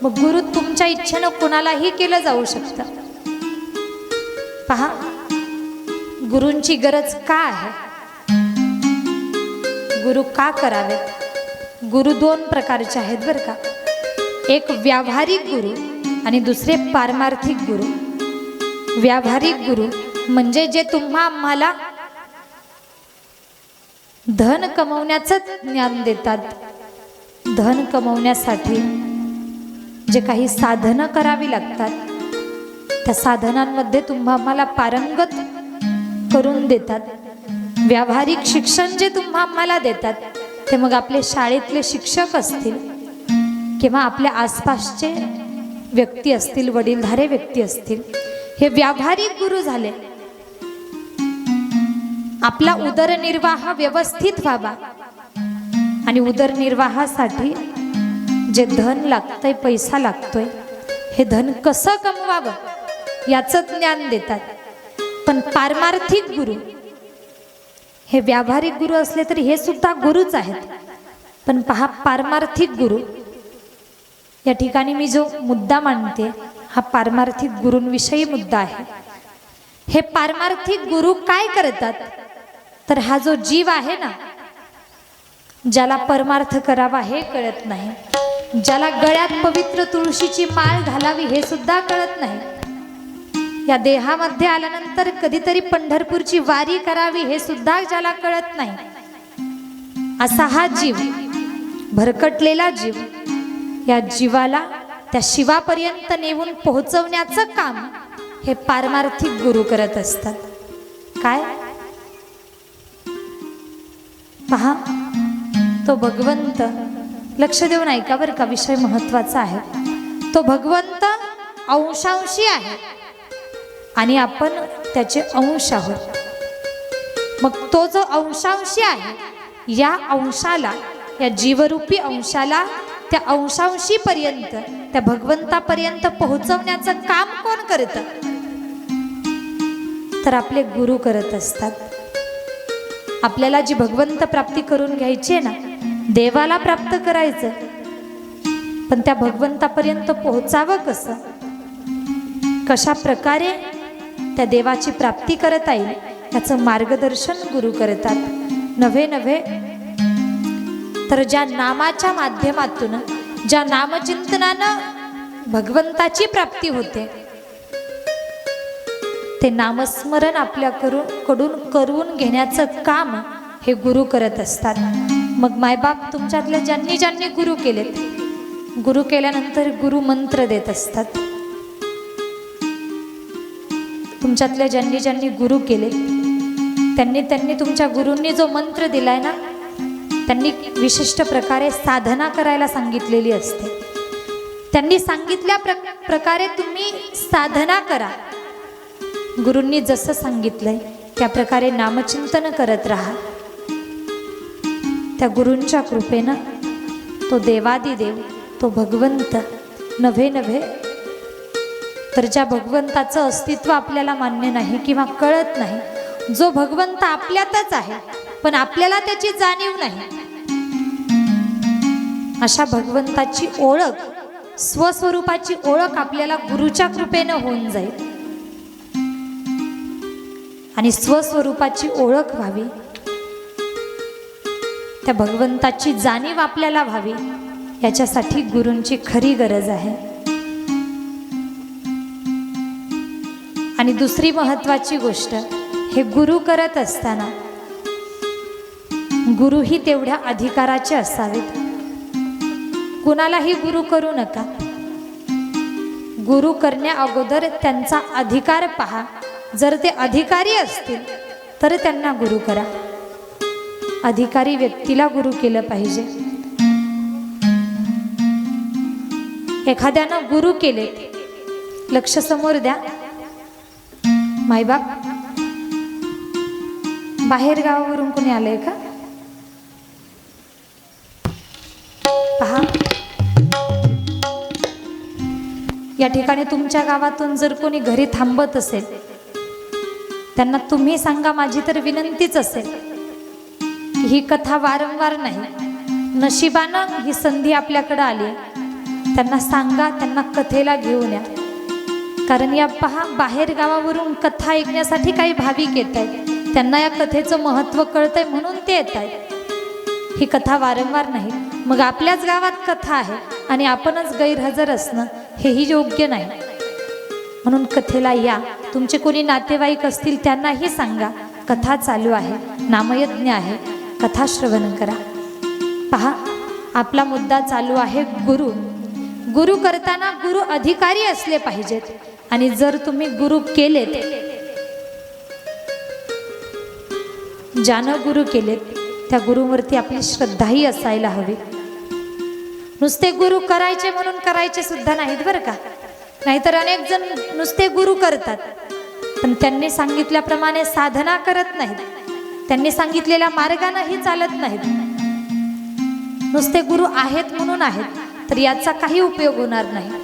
मग गुरु तुमच्या इच्छेनं कोणालाही केलं जाऊ शकतं. पहा, गुरूंची गरज का आहे, गुरु का करावेत. गुरु 2 प्रकारचे आहेत बरं का. एक व्यावहारिक गुरु आणि दुसरे पारमार्थिक गुरु. व्यावहारिक गुरु म्हणजे जे आम्हाला धन कमवण्याचं ज्ञान देतात. धन कमवण्यासाठी जे काही साधनं करावी लागतात, त्या साधनांमध्ये आम्हाला पारंगत करून देतात. व्यावहारिक शिक्षण जे आम्हाला देतात, ते मग आपले शाळेतले शिक्षक असतील किंवा आपल्या आसपासचे व्यक्ती असतील, वडीलधारे व्यक्ती असतील, हे व्यावहारिक गुरु झाले. आपला उदरनिर्वाह व्यवस्थित व्हावा आणि उदरनिर्वाहासाठी जे धन लागतंय, पैसा लागतोय, हे धन कसं कमवावं याचं ज्ञान देतात. पण पारमार्थिक गुरु हे व्यावहारिक गुरु असले तरी हे सुद्धा गुरुच आहेत. पण पहा, पारमार्थिक गुरु या ठिकाणी मी जो मुद्दा मांडते, हा पारमार्थिक गुरूंविषयी मुद्दा आहे. हे पारमार्थिक गुरु काय करतात, तर हा जो जीव आहे ना, ज्याला परमार्थ करावा हे कळत नाही, ज्याला गळ्यात पवित्र तुळशीची माळ घालावी हे सुद्धा कळत नाही, या देहामध्ये आल्यानंतर कधीतरी पंढरपूरची वारी करावी हे सुद्धा ज्याला कळत नाही, असा हा जीव, भरकटलेला जीव, या जीवाला त्या शिवापर्यंत नेऊन पोहोचवण्याचं काम हे पारमार्थिक गुरु करत असतात. काय पहा, तो भगवंत, लक्ष देऊन ऐका बरं का, विषय महत्वाचा आहे. तो भगवंत अंशांशी आहे आणि आपण त्याचे अंश आहोत. मग तो जो अंशांशी आहे, या अंशाला, या जीवरूपी अंशाला त्या अंशांशी पर्यंत, त्या भगवंतापर्यंत पोहोचवण्याचं काम कोण करतं? तर आपले गुरु करत असतात. आपल्याला जी भगवंत प्राप्ती करून घ्यायची ना, देवाला प्राप्त करायचं, पण त्या भगवंतापर्यंत पोहोचावं कसं, कशा प्रकारे त्या देवाची प्राप्ती करता येईल याचं मार्गदर्शन गुरु करतात. नव्हे नव्हे तर ज्या नामाच्या माध्यमातून, ज्या नामचिंतनानं भगवंताची प्राप्ती होते, ते नामस्मरण आपल्याकडून करून घेण्याचं काम हे गुरु करत असतात. मग मायबाप तुमच्यातले ज्यांनी ज्यांनी गुरु केलेत, गुरु केल्यानंतर गुरु मंत्र देत असतात. तुमच्यातल्या ज्यांनी ज्यांनी गुरु केले, त्यांनी तुमच्या गुरूंनी जो मंत्र दिलाय ना, त्यांनी विशिष्ट प्रकारे साधना करायला सांगितलेली असते. त्यांनी सांगितल्या प्रकारे तुम्ही साधना करा. गुरूंनी जसं सांगितलंय त्या प्रकारे नामचिंतन करत राहा. त्या गुरूंच्या कृपेनं तो देवादिदेव, तो भगवंत, नव्हे नव्हे तर ज्या भगवंताचं अस्तित्व आपल्याला मान्य नाही किंवा कळत नाही, जो भगवंत आपल्यातच आहे पण आपल्याला त्याची जाणीव नाही, अशा भगवंताची ओळख, स्वस्वरूपाची ओळख आपल्याला गुरुच्या कृपेनं होऊन जाईल. आणि स्वस्वरूपाची ओळख व्हावी, त्या भगवंताची जाणीव आपल्याला व्हावी, याच्यासाठी गुरूंची खरी गरज आहे. आणि दुसरी महत्वाची गोष्ट, हे गुरु करत असताना गुरुही तेवढ्या अधिकाराचे असावेत. कुणालाही गुरु करू नका. गुरु करण्या अगोदर त्यांचा अधिकार पहा. जर ते अधिकारी असतील तर त्यांना गुरु करा. अधिकारी व्यक्तीला गुरु केलं पाहिजे. एखाद्यानं गुरु केले, लक्ष समोर द्या मायबाप, बाहेर गावावरून कोणी आलंय का? पहा, या ठिकाणी तुमच्या गावातून जर कोणी घरी थांबत असेल, त्यांना तुम्ही सांगा, माझी तर विनंतीच असेल की ही कथा वारंवार नाही, नशिबानं ही संधी आपल्याकडे आली. त्यांना सांगा, त्यांना कथेला घेऊन या. कारण या पहा, बाहेर गावावरून कथा ऐकण्यासाठी काही भाविक येत आहेत. त्यांना या कथेचं महत्त्व कळतंय म्हणून ते येत आहेत. ही कथा वारंवार नाही. मग आपल्याच गावात कथा आहे आणि आपणच गैरहजर असणं हेही योग्य नाही. म्हणून कथेला या. तुमचे कोणी नातेवाईक असतील त्यांनाही सांगा, कथा चालू आहे, नामयज्ञ आहे, कथा श्रवण करा. पहा, आपला मुद्दा चालू आहे गुरु. गुरु करताना गुरु अधिकारी असले पाहिजेत. आणि जर तुम्ही गुरु केलेत, ज्यानं गुरु केलेत त्या गुरुवरती आपली श्रद्धाही असायला हवी. नुसते गुरु करायचे म्हणून करायचे सुद्धा नाहीत बरं का. नाहीतर अनेक जण नुसते गुरु करतात पण त्यांनी सांगितल्याप्रमाणे साधना करत नाहीत, त्यांनी सांगितलेल्या मार्गानेही चालत नाहीत. नुसते गुरु आहेत म्हणून आहेत, तर याचा काही उपयोग होणार नाही.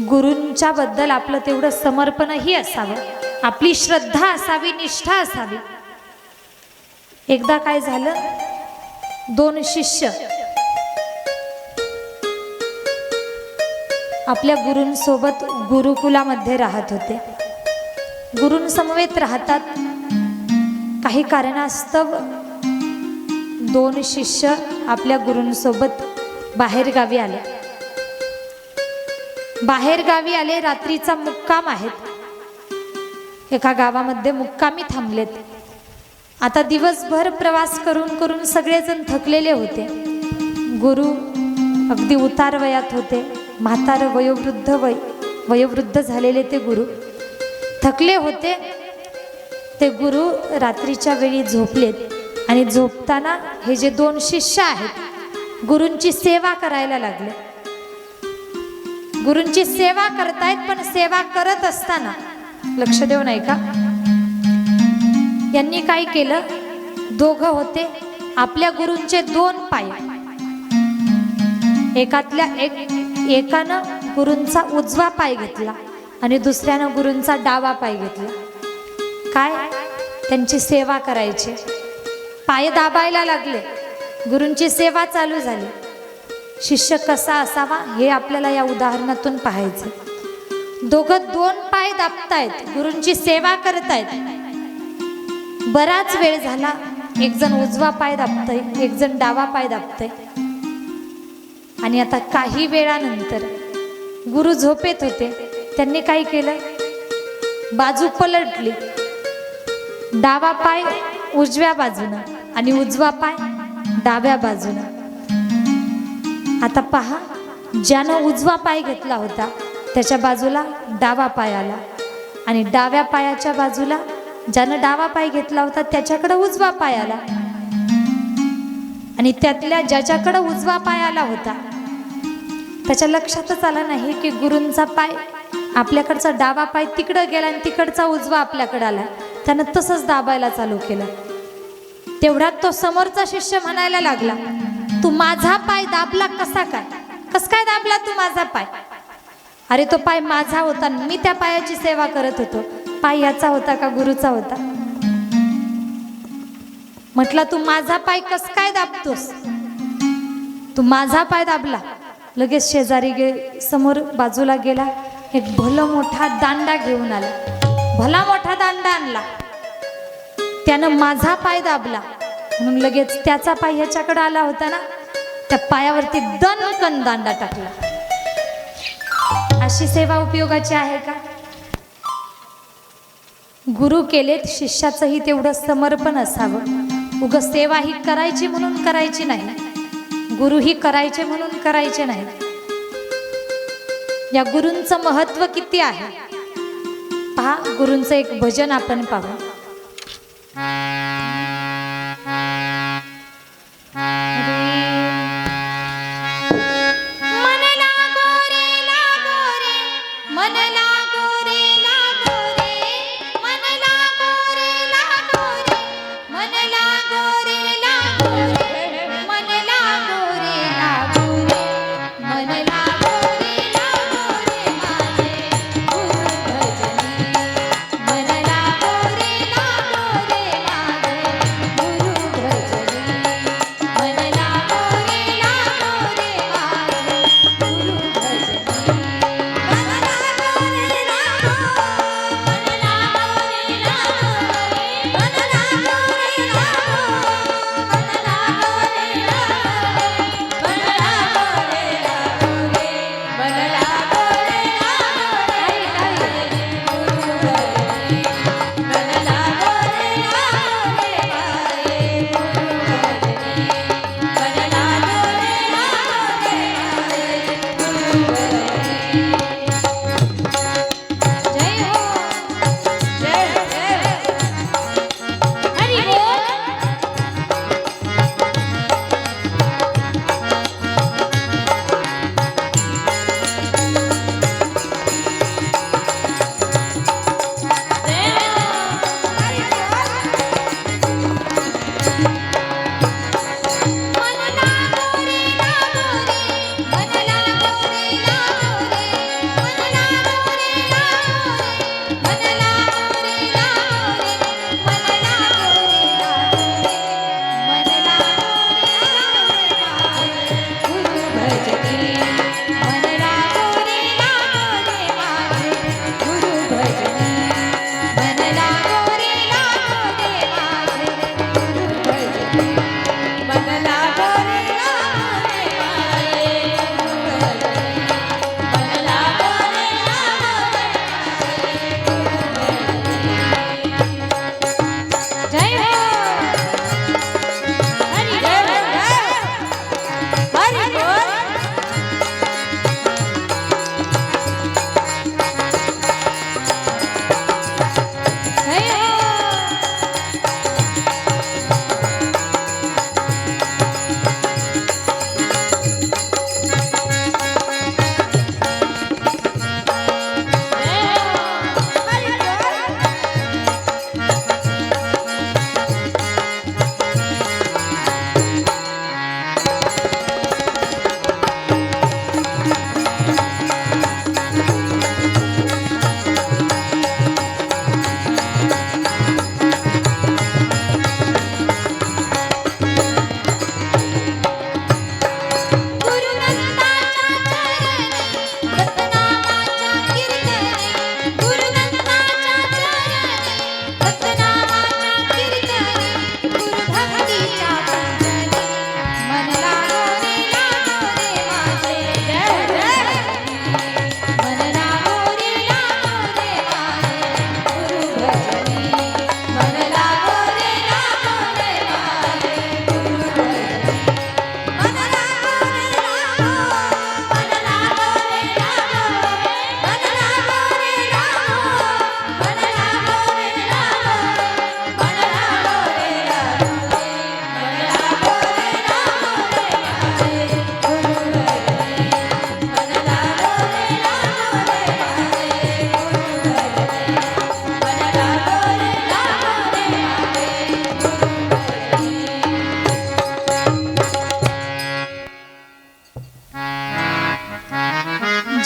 गुरूंच्या बद्दल आपलं तेवढं समर्पणही असावं, आपली श्रद्धा असावी, निष्ठा असावी. एकदा काय झालं, दोन शिष्य आपल्या गुरूंसोबत गुरुकुलामध्ये राहत होते. गुरूंसमवेत राहतात काही कारणास्तव दोन शिष्य आपल्या गुरूंसोबत बाहेरगावी आले. बाहेरगावी आले, रात्रीचा मुक्काम आहेत. एका गावामध्ये मुक्कामी थांबलेत. आता दिवसभर प्रवास करून करून सगळेजण थकलेले होते. गुरु अगदी उतार वयात होते. म्हातार वयोवृद्ध झालेले ते गुरु थकले होते. ते गुरु रात्रीच्या वेळी झोपलेत आणि झोपताना हे जे दोन शिष्य आहेत गुरूंची सेवा करायला लागले. गुरूंची सेवा करतायत, पण सेवा करत असताना लक्ष देऊ नाही का, यांनी काय केलं, दोघं होते, आपल्या गुरूंचे दोन पाय, एकानं गुरूंचा उजवा पाय घेतला आणि दुसऱ्यानं गुरूंचा डावा पाय घेतला. काय, त्यांची सेवा करायची. पाय दाबायला लागले, गुरूंची सेवा चालू झाली. शिष्य कसा असावा हे आपल्याला या उदाहरणातून पाहायचं. दोघं दोन पाय दाबतायत, गुरूंची सेवा करतायत. बराच वेळ झाला, एक जण उजवा पाय दाबतय, एक जण डावा पाय दाबतय. आणि आता काही वेळानंतर गुरु झोपेत होते. त्यांनी काय केलं, बाजू पलटली. डावा पाय उजव्या बाजूनं आणि उजवा पाय डाव्या बाजूनं. आता पहा, ज्यानं उजवा पाय घेतला होता त्याच्या बाजूला डावा पाय आला आणि डाव्या पायाच्या बाजूला ज्यानं डावा पाय घेतला होता त्याच्याकडे उजवा पाय आला. आणि त्यातल्या ज्याच्याकडे उजवा पाय आला होता त्याच्या लक्षातच आलं नाही की गुरूंचा पाय, आपल्याकडचा डावा पाय तिकडं गेला आणि तिकडचा उजवा आपल्याकडे आला. त्यानं तसंच दाबायला चालू केलं. तेवढ्यात तो समोरचा शिष्य म्हणायला लागला, तू माझा पाय दाबला कसा काय, कस काय दाबला तू माझा पाय? अरे तो पाय माझा होता, मी त्या पायाची सेवा करत होतो. पाय याचा होता का गुरुचा होता? म्हटलं तू माझा पाय कस काय दाबतोस? तू माझा पाय दाबला. लगेच शेजारी समोर बाजूला गेला, एक भला मोठा दांडा घेऊन आला. भला मोठा दांडा आणला. त्यानं माझा पाय दाबला म्हणून लगेच त्याचा पाय ह्याच्याकडे आला होता ना, त्या पायावरती दणकन दांडा टाकला. अशी सेवा उपयोगाची आहे का? गुरु केलेत, शिष्याचंही तेवढं समर्पण असावं. उग सेवा ही करायची म्हणून करायची नाही, गुरु ही करायचे म्हणून करायचे नाही. या गुरूंचं महत्व किती आहे पहा. गुरूंचं एक भजन आपण पाहू. मन लागो रे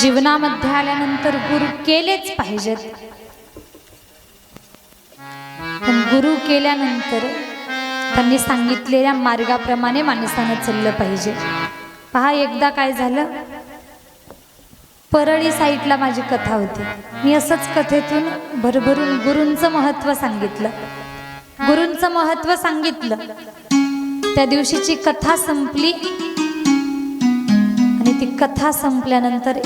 जीवनामध्ये आल्यानंतर गुरु केलेच पाहिजेत, पण गुरु केल्यानंतर त्यांनी सांगितलेल्या मार्गाप्रमाणे माणसानं चाललं पाहिजे. पहा, एकदा काय झालं, परळी साईडला माझी कथा होती. मी असंच कथेतून भरभरून गुरूंचं महत्त्व सांगितलं, गुरूंचं महत्त्व सांगितलं. त्या दिवशीची कथा संपली आणि ती कथा संपल्यानंतर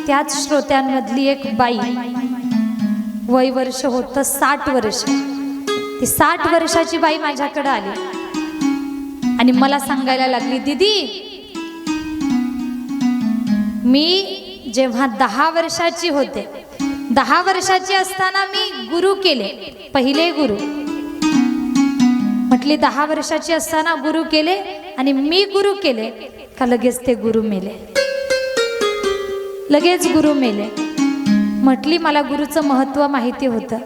त्याच श्रोत्यांमधली एक बाई, वय वर्ष होतं 60 वर्ष, ती 60 वर्षाची बाई माझ्याकडे आली आणि मला सांगायला लागली, दीदी मी जेव्हा 10 वर्षाची होते, 10 वर्षाची असताना मी गुरु केले, पहिले गुरु. म्हटली 10 वर्षाची असताना गुरु केले आणि मी गुरु केले का लगेच ते गुरु मेले, लगेच गुरु मेले. म्हटली मला गुरुचं महत्त्व माहिती होतं.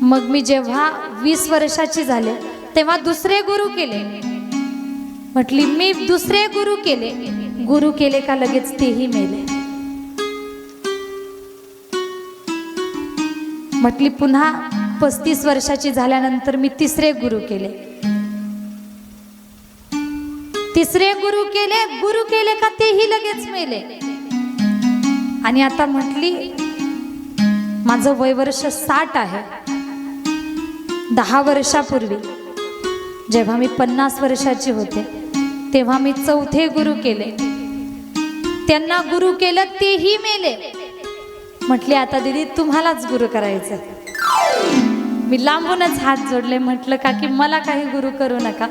मग मी जेव्हा 20 वर्षाची झाले तेव्हा दुसरे गुरु केले. म्हटली मी दुसरे गुरु केले, गुरु केले का लगेच तेही मेले. म्हटली पुन्हा 35 वर्षाची झाल्यानंतर मी तिसरे गुरु केले, तिसरे गुरु केले, गुरु केले का तेही लगेच मेले. आणि आता म्हटली माझं वय वर्ष 60 आहे. 10 वर्षापूर्वी जेव्हा मी 50 वर्षाची होते तेव्हा मी चौथे गुरु केले, त्यांना गुरु केलं तेही मेले. म्हटले आता दीदी तुम्हालाच गुरु करायचं. मी लांबूनच हात जोडले, म्हटलं का की मला काही गुरु करू नका,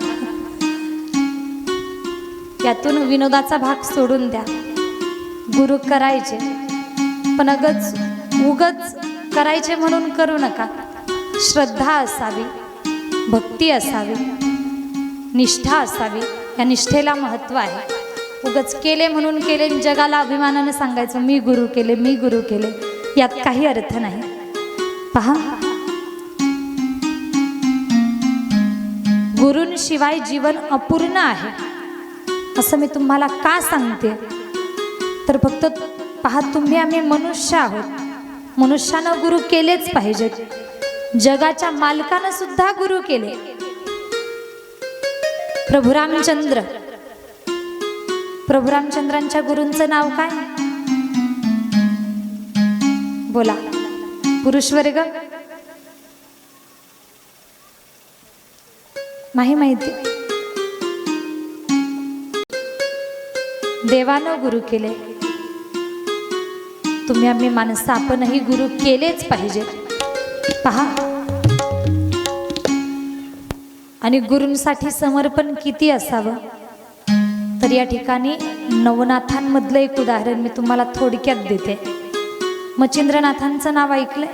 यातून विनोदाचा भाग सोडून द्या. गुरु करायचे पण उगच करायचे म्हणून करू नका. श्रद्धा असावी, भक्ती असावी, निष्ठा असावी. या निष्ठेला महत्त्व आहे. उगच केले म्हणून केले, जगाला अभिमानाने सांगायचं मी गुरु केले, मी गुरु केले, यात काही अर्थ नाही. पहा, गुरूंशिवाय जीवन अपूर्ण आहे असं मी तुम्हाला का सांगते, तर फक्त पहा तुम्ही आम्ही मनुष्य आहोत, मनुष्यानं गुरु केलेच पाहिजेत. जगाच्या मालकानं सुद्धा गुरु केले. प्रभू रामचंद्र, प्रभू रामचंद्रांच्या गुरूंचं नाव काय बोला, पुरुष वर्ग नाही माहिती. देवानं गुरु केले. तुम्ही आम्ही माणसं आपणही गुरु केलेच पाहिजे. पहा, आणि गुरूंसाठी समर्पण किती असावं, तर या ठिकाणी नवनाथांमधलं एक उदाहरण मी तुम्हाला थोडक्यात देते. मच्छिंद्रनाथांचं नाव ऐकलंय,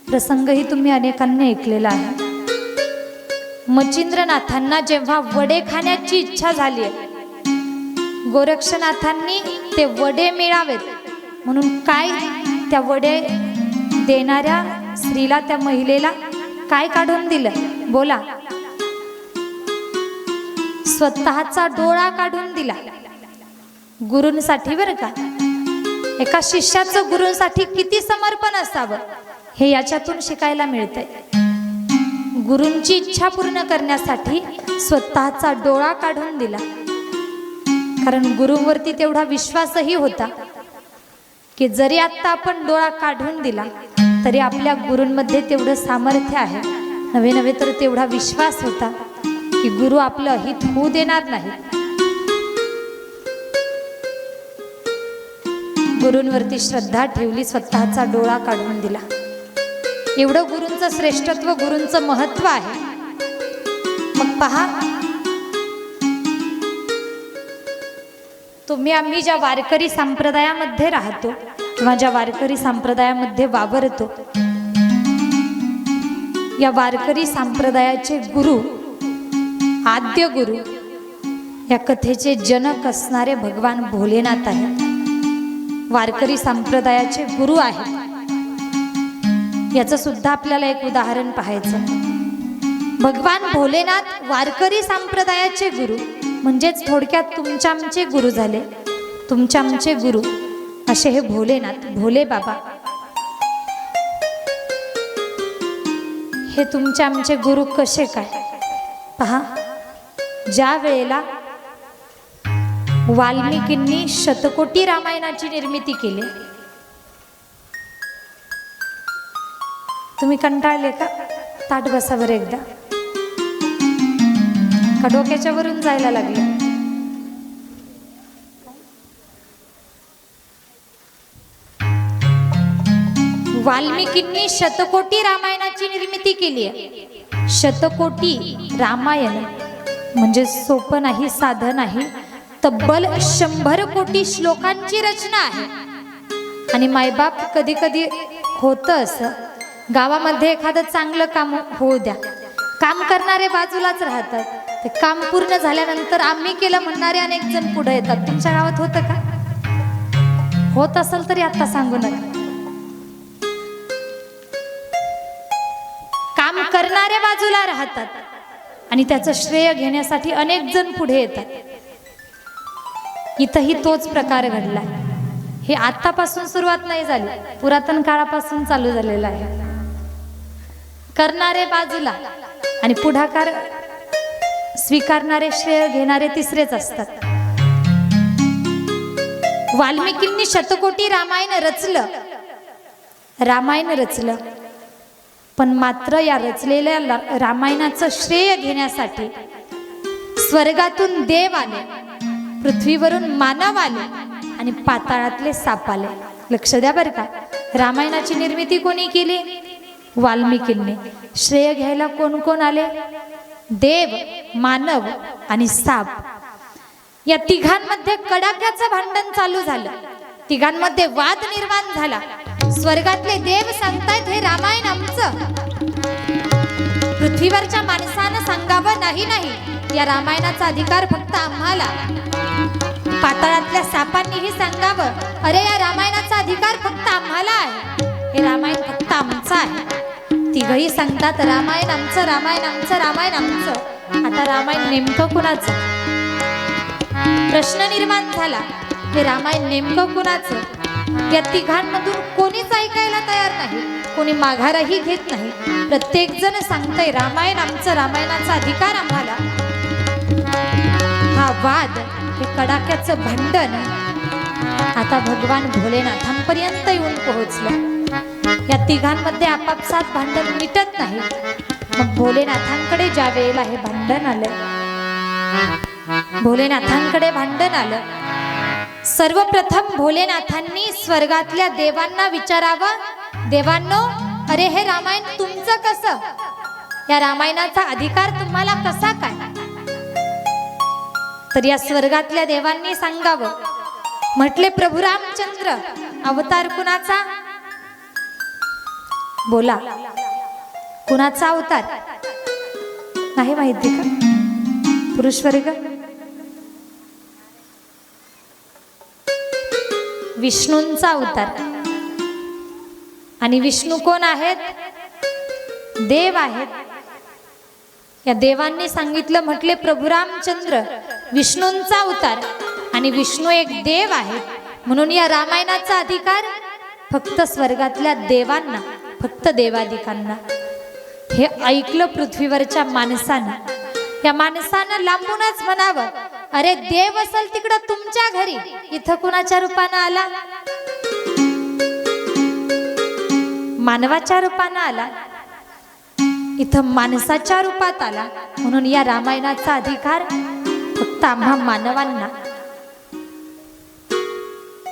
प्रसंगही तुम्ही अनेकांनी ऐकलेला आहे. मच्छिंद्रनाथांना जेव्हा वडे खाण्याची इच्छा झाली आहे, गोरक्षनाथांनी ते वडे मिळावेत म्हणून काय त्या वडे देणाऱ्या स्त्रीला, त्या महिलेला काय काढून दिलं बोला, स्वतःचा डोळा काढून दिला. गुरूंसाठी बरं का, एका शिष्याचं गुरूंसाठी किती समर्पण असावं हे याच्यातून शिकायला मिळतंय. गुरूंची इच्छा पूर्ण करण्यासाठी स्वतःचा डोळा काढून दिला, कारण गुरूंवरती तेवढा विश्वासही होता की जरी आता आपण डोळा काढून दिला तरी आपल्या गुरूंमध्ये तेवढं सामर्थ्य आहे. नव्हे नव्हे तर तेवढा विश्वास होता की गुरु आपलं अहित होऊ देणार नाही. गुरूंवरती श्रद्धा ठेवली, स्वतःचा डोळा काढून दिला. एवढं गुरूंचं श्रेष्ठत्व, गुरूंचं महत्त्व आहे. मग पहा, तुम्ही आम्ही ज्या वारकरी संप्रदायामध्ये राहतो किंवा ज्या वारकरी संप्रदायामध्ये वावरतो, या वारकरी संप्रदायाचे गुरु, आद्य गुरु, या कथेचे जनक असणारे भगवान भोलेनाथ आहेत. वारकरी संप्रदायाचे गुरु आहेत. याचं सुद्धा आपल्याला एक उदाहरण पाहायचं. भगवान भोलेनाथ वारकरी संप्रदायाचे गुरु, म्हणजेच थोडक्यात तुमच्या आमचे गुरु झाले. तुमच्या आमचे गुरु असे हे भोलेनाथ, भोले बाबा हे तुमचे आमचे गुरु कसे काय? पहा, ज्या वेळेला वाल्मिकींनी शतकोटी रामायणाची निर्मिती केली, तुम्ही कंटाळले का? ताट बसा बरं एकदा, का डोक्याच्या वरून जायला लागलं? वाल्मिकींनी शतकोटी रामायणाची निर्मिती केली आहे. शतकोटी रामायण म्हणजे सोपं नाही, साधं नाही. तब्बल 100 कोटी श्लोकांची रचना आहे. आणि मायबाप कधी कधी होतं असं, गावामध्ये एखादं चांगलं काम होऊ द्या, काम करणारे बाजूलाच राहतात. ते काम पूर्ण झाल्यानंतर आम्ही केलं म्हणणारे अनेक जण पुढे येतात. तुमच्या गावात होतं का? होत असेल तरी आता सांगू नका. काम करणारे बाजूला राहतात आणि त्याचं श्रेय घेण्यासाठी अनेक जण पुढे येतात. इथंही तोच प्रकार घडला. हे आतापासून सुरुवात नाही झाली, पुरातन काळापासून चालू झालेला आहे. करणारे बाजूला आणि पुढाकार स्वीकारणारे, श्रेय घेणारे तिसरेच असतात. वाल्मिकींनी शतकोटी रामायण रचलं, पण मात्र या रचलेल्या रामायणाचं श्रेय घेण्यासाठी स्वर्गातून देव आले, पृथ्वीवरून मानव आले आणि पाताळातले साप आले. लक्ष द्या बरं का, रामायणाची निर्मिती कोणी केली? वाल्मिकींनी. श्रेय घ्यायला कोण कोण आले? देव, मानव आणि साप. या तिघांमध्ये कडाक्याचं भांडण चालू झालं. तिघांमध्ये वाद निर्माण झाला. स्वर्गातले देव सांगतायत हे रामायण आमचं. पृथ्वीवरच्या माणसानं सांगावं नाही नाही, या रामायणाचा अधिकार फक्त आम्हाला. पाताळातल्या सापांनीही सांगावं, अरे या रामायणाचा अधिकार फक्त आम्हाला आहे, हे रामायण फक्त आमचं आहे. तिघही सांगतात रामायण आमचं, रामायण आमचं, रामायण आमचं. आता रामायण नेमकं कुणाचं? प्रश्न निर्माण झाला, हे रामायण नेमकं कुणाचं? या तिघांमधून कोणीच ऐकायला तयार नाही, कोणी माघारही घेत नाही. प्रत्येक जण सांगतंय रामायण आमचं, रामायणाचा अधिकार आम्हाला. हा वाद, हे कडाक्याचं भांडण आता भगवान भोलेनाथांपर्यंत येऊन पोहोचलं. या तिघांमध्ये आपापसात भांडण मिटत नाही. मग भोलेनाथांकडे ज्या वेळेला हे भांडण आलं, भोलेनाथांकडे भांडण आलं, सर्वप्रथम भोलेनाथांनी स्वर्गातल्या देवांना विचारावं, देवांनो, अरे हे रामायण तुमचं कसं? या रामायणाचा अधिकार तुम्हाला कसा काय? तर या स्वर्गातल्या देवांनी सांगावं. म्हटले, प्रभू रामचंद्र. अवतार कुणाचा? बोला, कुणाचा अवतार? नाही माहिती का? पुरुष वर्ग? विष्णूंचा अवतार. आणि विष्णू कोण आहेत? देव आहेत. या देवांनी सांगितलं, म्हटले, प्रभू रामचंद्र विष्णूंचा अवतार आणि विष्णू एक देव आहे, म्हणून या रामायणाचा अधिकार फक्त स्वर्गातल्या देवांना, फक्त देवादिकांना. हे ऐकलं पृथ्वीवरच्या माणसानं. या माणसानं लांबूनच म्हणावं, अरे देव असेल तिकडं तुमच्या घरी, इथं कुणाच्या रूपानं आला? मानवाच्या रूपानं आला, इथं माणसाच्या रूपात आला. म्हणून या रामायणाचा अधिकार फक्त आम्हा मानवांना.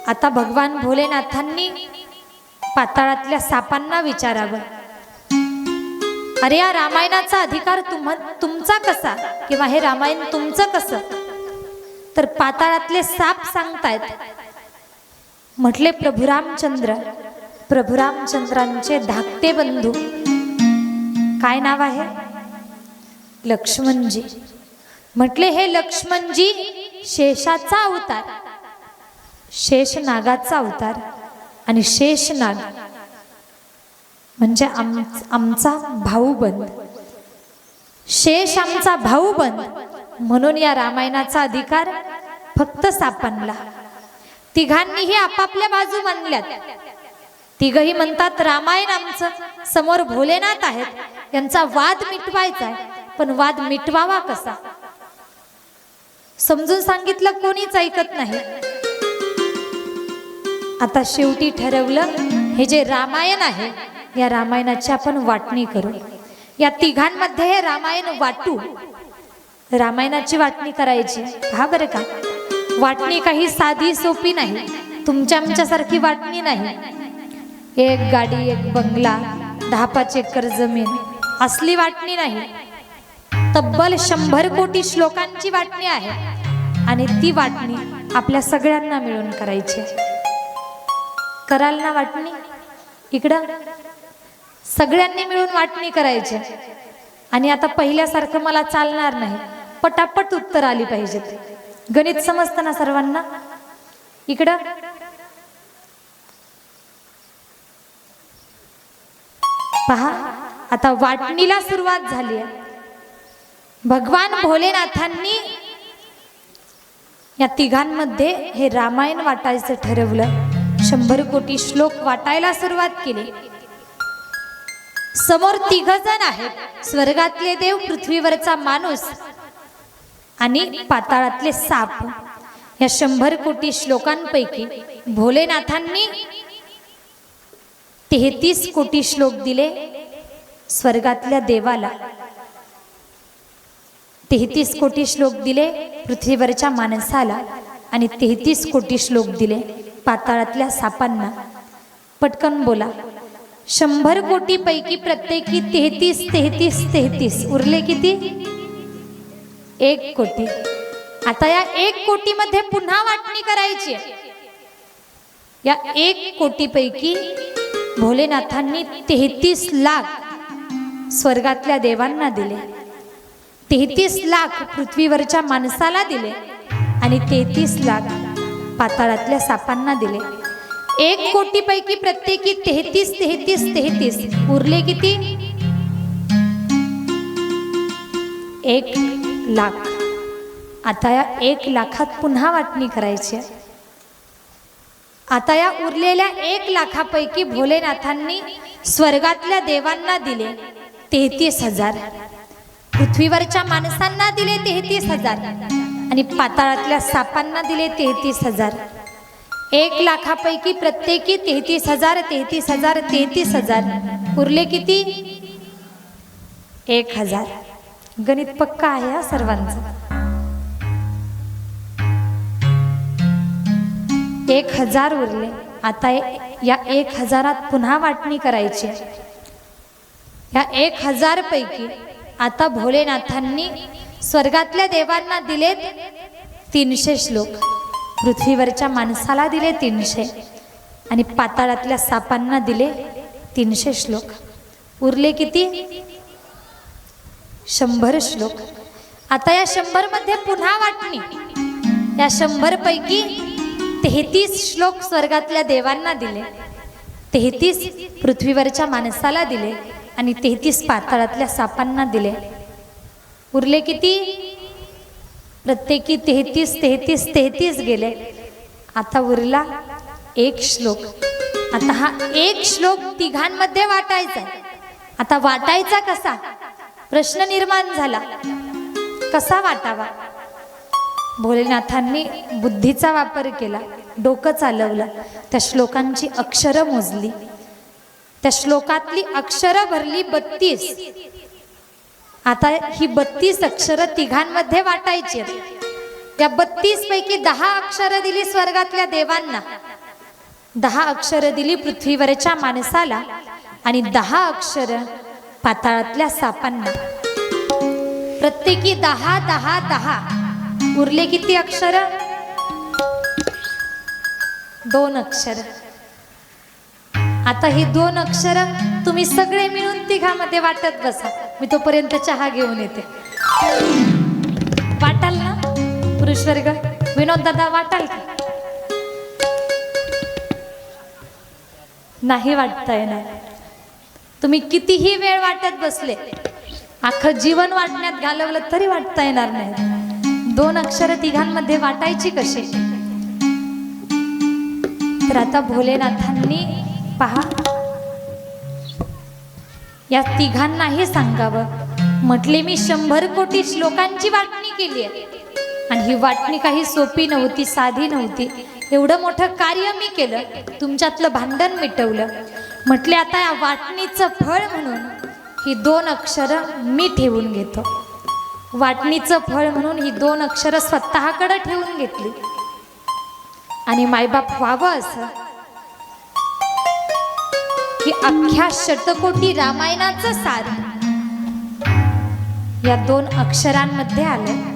आता भगवान भोलेनाथांनी पाताळातल्या सापांना विचारावं, अरे या रामायणाचा अधिकार तुमचा कसा, किंवा हे रामायण तुमचं कसं? तर पाताळातले साप सांगतायत, म्हटले, प्रभू रामचंद्र. प्रभू रामचंद्रांचे धाकटे बंधू, काय नाव आहे? लक्ष्मणजी. म्हटले, हे लक्ष्मणजी शेषाचा अवतार, शेष नागाचा अवतार. आणि शेष नाग म्हणजे आमचा भाऊबंद. शेष आमचा भाऊबंद, म्हणून या रामायणाचा अधिकार फक्त सापांना. तिघांनीही आपापल्या बाजू मानल्यात. तिघही म्हणतात रामायण आमचं, समोर भोलेनाथ आहेत, यांचा वाद मिटवायचा आहे. पण वाद मिटवावा कसा समजून सांगितलं, कोणीच ऐकत नाही. आता शेवटी ठरवलं, हे जे रामायण आहे या रामायणाची आपण वाटणी करू. या तिघांमध्ये हे रामायण वाटू. रामायणाची वाटणी करायची. हा बरं का, वाटणी काही साधी सोपी नाही, तुमच्या आमच्यासारखी वाटणी नाही. एक गाडी, एक बंगला, 10-5 एकर जमीन असली वाटणी नाही. तब्बल 100 कोटी श्लोकांची वाटणी आहे आणि ती वाटणी आपल्या सगळ्यांना मिळून करायची. कराल ना वाटणी? इकडं सगळ्यांनी मिळून वाटणी करायची. आणि आता पहिल्यासारखं मला चालणार नाही, पटापट उत्तर आली पाहिजेत. गणित समजतं ना सर्वांना? इकडं पहा, आता वाटणीला सुरुवात झाली आहे. भगवान भोलेनाथांनी या तिघांमध्ये हे रामायण वाटायचं ठरवलं. 100 कोटी श्लोक वाटायला सुरुवात केली. समोर 3 जण आहेत, स्वर्गातले देव, पृथ्वीवरचा माणूस आणि पाताळातले साप. या 100 कोटी श्लोकांपैकी भोलेनाथांनी 33 कोटी श्लोक दिले स्वर्गातल्या देवाला, 33 कोटी श्लोक दिले पृथ्वीवरच्या माणसाला आणि 33 कोटी श्लोक दिले पाताळातल्या सापांना. पटकन बोला. 100 कोटी पैकी प्रत्येकी 33 33 33 उरले किती? 1 कोटी. आता या 1 कोटी मध्ये पुन्हा वाटणी करायची. या 1 कोटी पैकी भोलेनाथांनी 33 लाख स्वर्गातल्या देवांना दिले, 33 लाख पृथ्वीवरच्या माणसाला दिले आणि 33 लाख पाताळातल्या सापांना दिले. 1 कोटी पैकी प्रत्येकी 33 33 33 उरले किती? 1 लाख. आता या 1 लाखात पुन्हा वाटणी करायची. आता या उरलेल्या 1 लाखापैकी भोलेनाथांनी स्वर्गातल्या देवांना दिले 33,000, पृथ्वीवरच्या माणसांना दिले 33,000 आणि पाताळातल्या सापांना दिले 33,000. 1 लाखापैकी प्रत्येकी 33,000 33,000 33,000 उरले किती? 1,000. गणित पक्का आहे हा सर्वांचं. 1,000 उरले. आता या 1,000 पुन्हा वाटणी करायची. या 1,000 पैकी आता भोलेनाथांनी स्वर्गातल्या देवांना दिलेत 300 श्लोक, पृथ्वीवरच्या माणसाला दिले 300 आणि पाताळातल्या सापांना दिले 300 श्लोक. उरले किती? 100 श्लोक. आता या 100 मध्ये पुन्हा वाटणी. या 100 पैकी 33 श्लोक स्वर्गातल्या देवांना दिले, 33 पृथ्वीवरच्या माणसाला दिले आणि 33 पाताळातल्या सापांना दिले. उरले किती? प्रत्येकी 33 33 33 गेले. आता उरला 1 श्लोक. आता हा 1 श्लोक तिघांमध्ये वाटायचा. आता वाटायचा कसा प्रश्न निर्माण झाला. कसा वाटावा? भोलेनाथांनी बुद्धीचा वापर केला, डोकं चालवलं, त्या श्लोकांची अक्षरं मोजली, त्या श्लोकातली अक्षरं भरली 32. आता ही 32 अक्षरं तिघांमध्ये वाटायची. या 32 पैकी 10 अक्षरं दिली स्वर्गातल्या देवांना, 10 अक्षरं दिली पृथ्वीवरच्या माणसाला आणि 10 अक्षरं पाताळातल्या सापांना. प्रत्येकी 10 10 10 उरले किती अक्षर? 2 अक्षर. आता ही 2 अक्षर तुम्ही सगळे मिळून तिघांमध्ये वाटत बसा. मी तोपर्यंत चहा घेऊन येते. वाटाल ना पुरुष वर्ग? विनोद दादा वाटाल का? नाही वाटता येणार. तुम्ही कितीही वेळ वाटत बसले, अख्खं जीवन वाटण्यात घालवलं तरी वाटता येणार नाही. 2 अक्षर तिघांमध्ये वाटायची कशी? तर आता भोलेनाथांनी पहा या तिघांनाही सांगावं म्हटले, मी 100 कोटी श्लोकांची वाटणी केली आहे आणि ही वाटणी काही सोपी नव्हती, साधी नव्हती. एवढं मोठं कार्य मी केलं, तुमच्यातलं भांडण मिटवलं. म्हटले आता या वाटणीचं फळ म्हणून ही 2 अक्षरं मी ठेवून घेतो. वाटणीचं फळ म्हणून ही 2 अक्षरं स्वतःकडे ठेवून घेतली आणि मायबाप व्हावं असं की अख्ख्या शतकोटी रामायणाचं सार या 2 अक्षरांमध्ये आलं.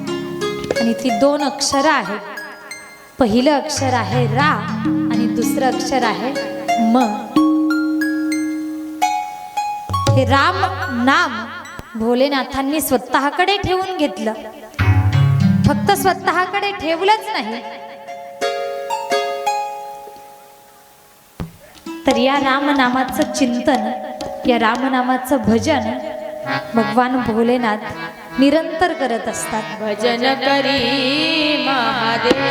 आणि ती 2 अक्षरं आहेत. पहिलं अक्षर आहे रा आणि दुसरं अक्षर आहे म. हे राम नाम भोलेनाथांनी स्वतःकडे ठेवून घेतलं. फक्त स्वतःकडे ठेवलंच नाही, तर या रामनामाचं चिंतन, या रामनामाचं भजन भगवान भोलेनाथ निरंतर करत असतात. भजन करी महादेव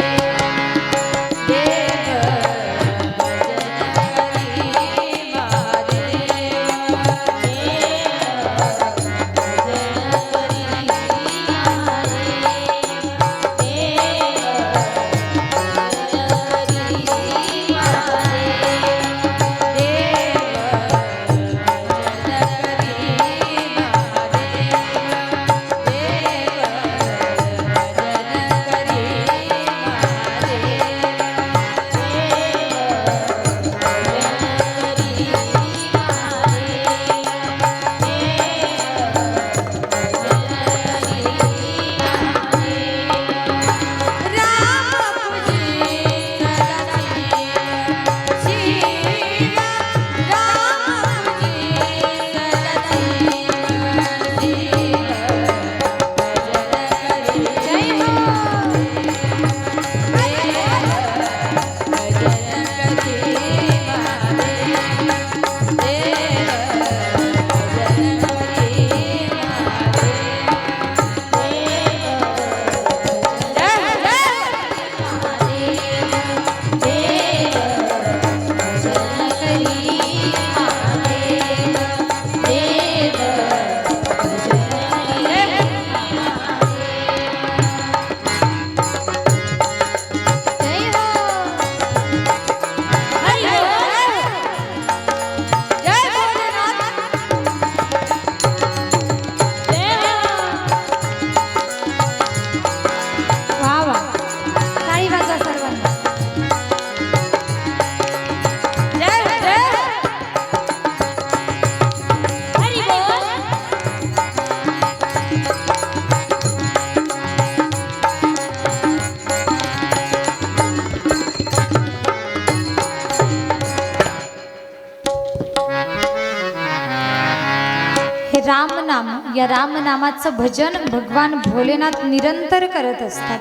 रामनाम, या रामनामाचं भजन भगवान भोलेनाथ निरंतर करत असतात.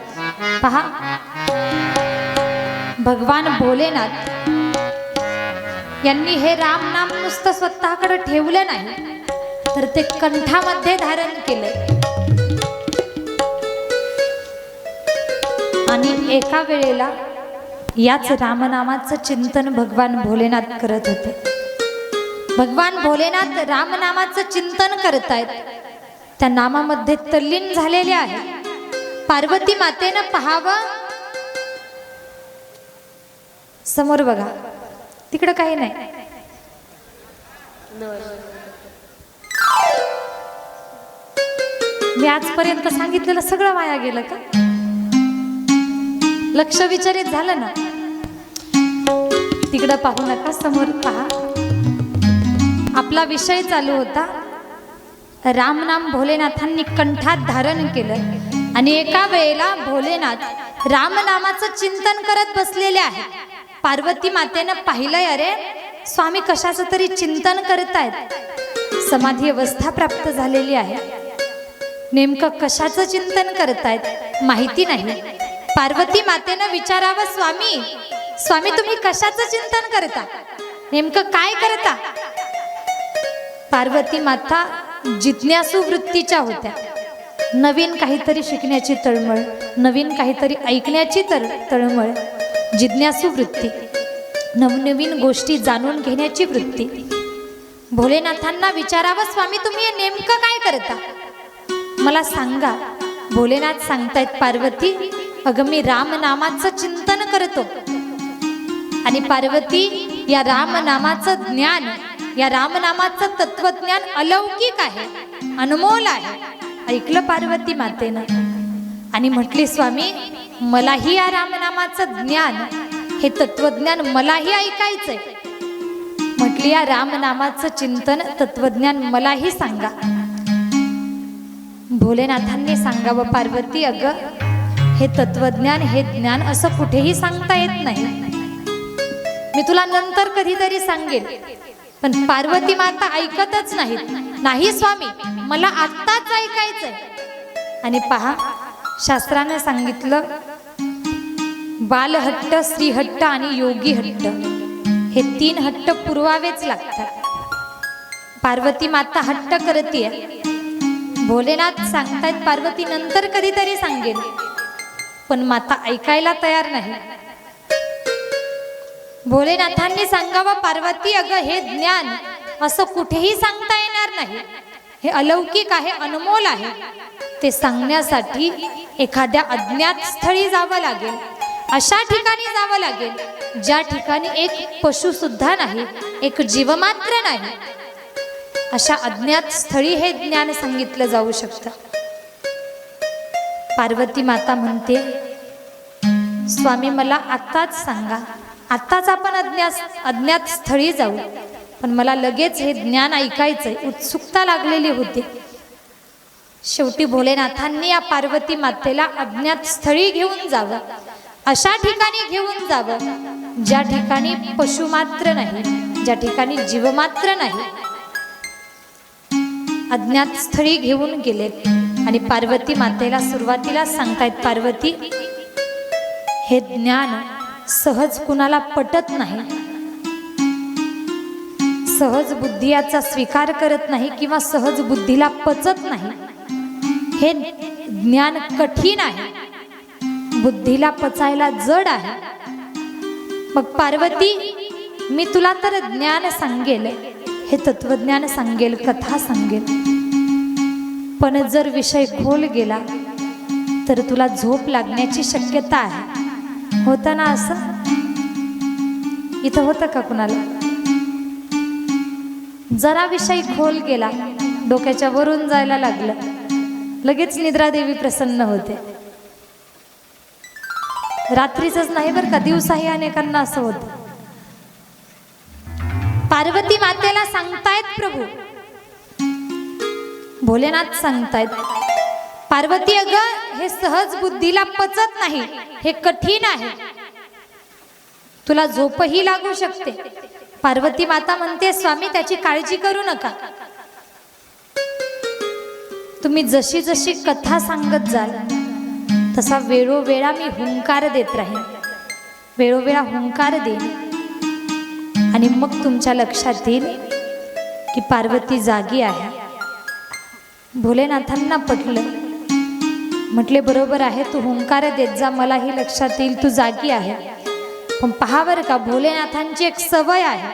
पहा, भगवान भोलेनाथ यांनी हे रामनाम नुसतं स्वतःकडे ठेवलं नाही, तर ते कंठामध्ये धारण केलं. आणि एका वेळेला याच रामनामाचं चिंतन भगवान भोलेनाथ करत होते. भगवान भोलेनाथ रामनामाचं चिंतन करतायत, त्या नामामध्ये तल्लीन झालेले आहेत. पार्वती मातेनं पाहावं, समोर बघा, तिकडं काही नाही. मी आजपर्यंत सांगितलेलं सगळं वाया गेलं का? लक्ष विचलित झालं ना? तिकडं पाहू नका, समोर पहा. आपला विषय चालू होता, रामनाम भोलेनाथांनी कंठात धारण केलं आणि एका वेळेला भोलेनाथ रामनामाचं चिंतन करत बसलेले आहेत. पार्वती मातेनं पाहिलंय, अरे स्वामी कशाचं तरी चिंतन करतायत. समाधी अवस्था प्राप्त झालेली आहे, नेमकं कशाचं चिंतन करतायत माहिती नाही. पार्वती मातेनं विचारावं, स्वामी स्वामी तुम्ही कशाचं चिंतन करता, नेमकं काय करता? पार्वती माता जिज्ञासू वृत्तीच्या होत्या. नवीन काहीतरी शिकण्याची तळमळ, नवीन काहीतरी ऐकण्याची तळमळ, जिज्ञासू वृत्ती. नवनवीन गोष्टी जाणून घेण्याची वृत्ती. भोलेनाथांना विचारावं, स्वामी तुम्ही हे नेमकं काय करता, मला सांगा. भोलेनाथ सांगतायत, पार्वती अगं मी रामनामाचं चिंतन करतो. आणि पार्वती, या रामनामाचं ज्ञान, या रामनामाचं तत्वज्ञान अलौकिक आहे, अनमोल आहे. ऐकलं पार्वती मातेनं आणि म्हटली, स्वामी मलाही या रामनामाचं ज्ञान, हे तत्वज्ञान मलाही ऐकायचंय. म्हटली, या रामनामाचं चिंतन तत्वज्ञान मलाही सांगा. भोलेनाथांनी सांगावं, पार्वती अगं हे तत्वज्ञान, हे ज्ञान असं कुठेही सांगता येत नाही. मी तुला नंतर कधीतरी सांगेन. पण पार्वती माता ऐकतच नाहीत. नाही स्वामी मला आत्ताच ऐकायचंय. आणि पहा, शास्त्राने सांगितलं, बालहट्ट, श्रीहट्ट आणि योगी हट्ट, हे 3 हट्ट पुरवावेच लागतात. पार्वती माता हट्ट करतीये. भोलेनाथ सांगतायत, पार्वती नंतर कधीतरी सांगेन. पण माता ऐकायला तयार नाही. भोलेनाथांनी सांगावं, पार्वती अगं हे ज्ञान असं कुठेही सांगता येणार नाही, हे अलौकिक आहे, अनमोल आहे. ते सांगण्यासाठी एखाद्या अज्ञात स्थळी जावं लागेल, अशा ठिकाणी जावं लागेल ज्या ठिकाणी एक पशु सुद्धा नाही, एक जीवमात्र नाही. अशा अज्ञात स्थळी हे ज्ञान सांगितलं जाऊ शकतं. पार्वती माता म्हणते, स्वामी मला आत्ताच सांगा, आत्ताच आपण अज्ञात स्थळी जाऊ, पण मला लगेच हे ज्ञान ऐकायचंय. उत्सुकता लागलेली होती. शेवटी भोलेनाथांनी या पार्वती मातेला अज्ञात स्थळी घेऊन जावं, अशा ठिकाणी घेऊन जावं ज्या ठिकाणी पशुमात्र नाही, ज्या ठिकाणी जीवमात्र नाही. अज्ञात स्थळी घेऊन गेले आणि पार्वती मातेला सुरुवातीला सांगतायत, पार्वती हे ज्ञान सहज कुणाला पटत नाही, सहज बुद्धी याचा स्वीकार करत नाही किंवा सहज बुद्धीला पचत नाही. हे ज्ञान कठीण आहे, बुद्धीला पचायला जड आहे. मग पार्वती मी तुला तर ज्ञान सांगेल, हे तत्वज्ञान सांगेल, कथा सांगेल, पण जर विषय खोल गेला तर तुला झोप लागण्याची शक्यता आहे. होतं ना असं? इथं होतं का कुणाला? जरा विषय खोल गेला, डोक्याच्या वरून जायला लागलं, लगेच निद्रादेवी प्रसन्न होते. रात्रीचंच नाही बरं का, दिवसाही अनेकांना असं होतं. पार्वती मातेला सांगतायत प्रभू, भोलेनाथ सांगतायत, पार्वती अगं हे सहज बुद्धीला पचत नाही, हे कठीण आहे, तुला झोपही लागू शकते. पार्वती माता म्हणते, स्वामी त्याची काळजी करू नका, तुम्ही जशी जशी कथा सांगत जाल तसा वेळोवेळा मी हुंकार देत राहीन, वेळोवेळा हुंकार देईन आणि मग तुमच्या लक्षात येईल की पार्वती जागी आहे. भोलेनाथांना पटलं. म्हटले बरोबर आहे, तू हुंकार देत जा, मलाही लक्षात येईल तू जागी आहे. पण पहा बरं का, भोलेनाथांची एक सवय आहे,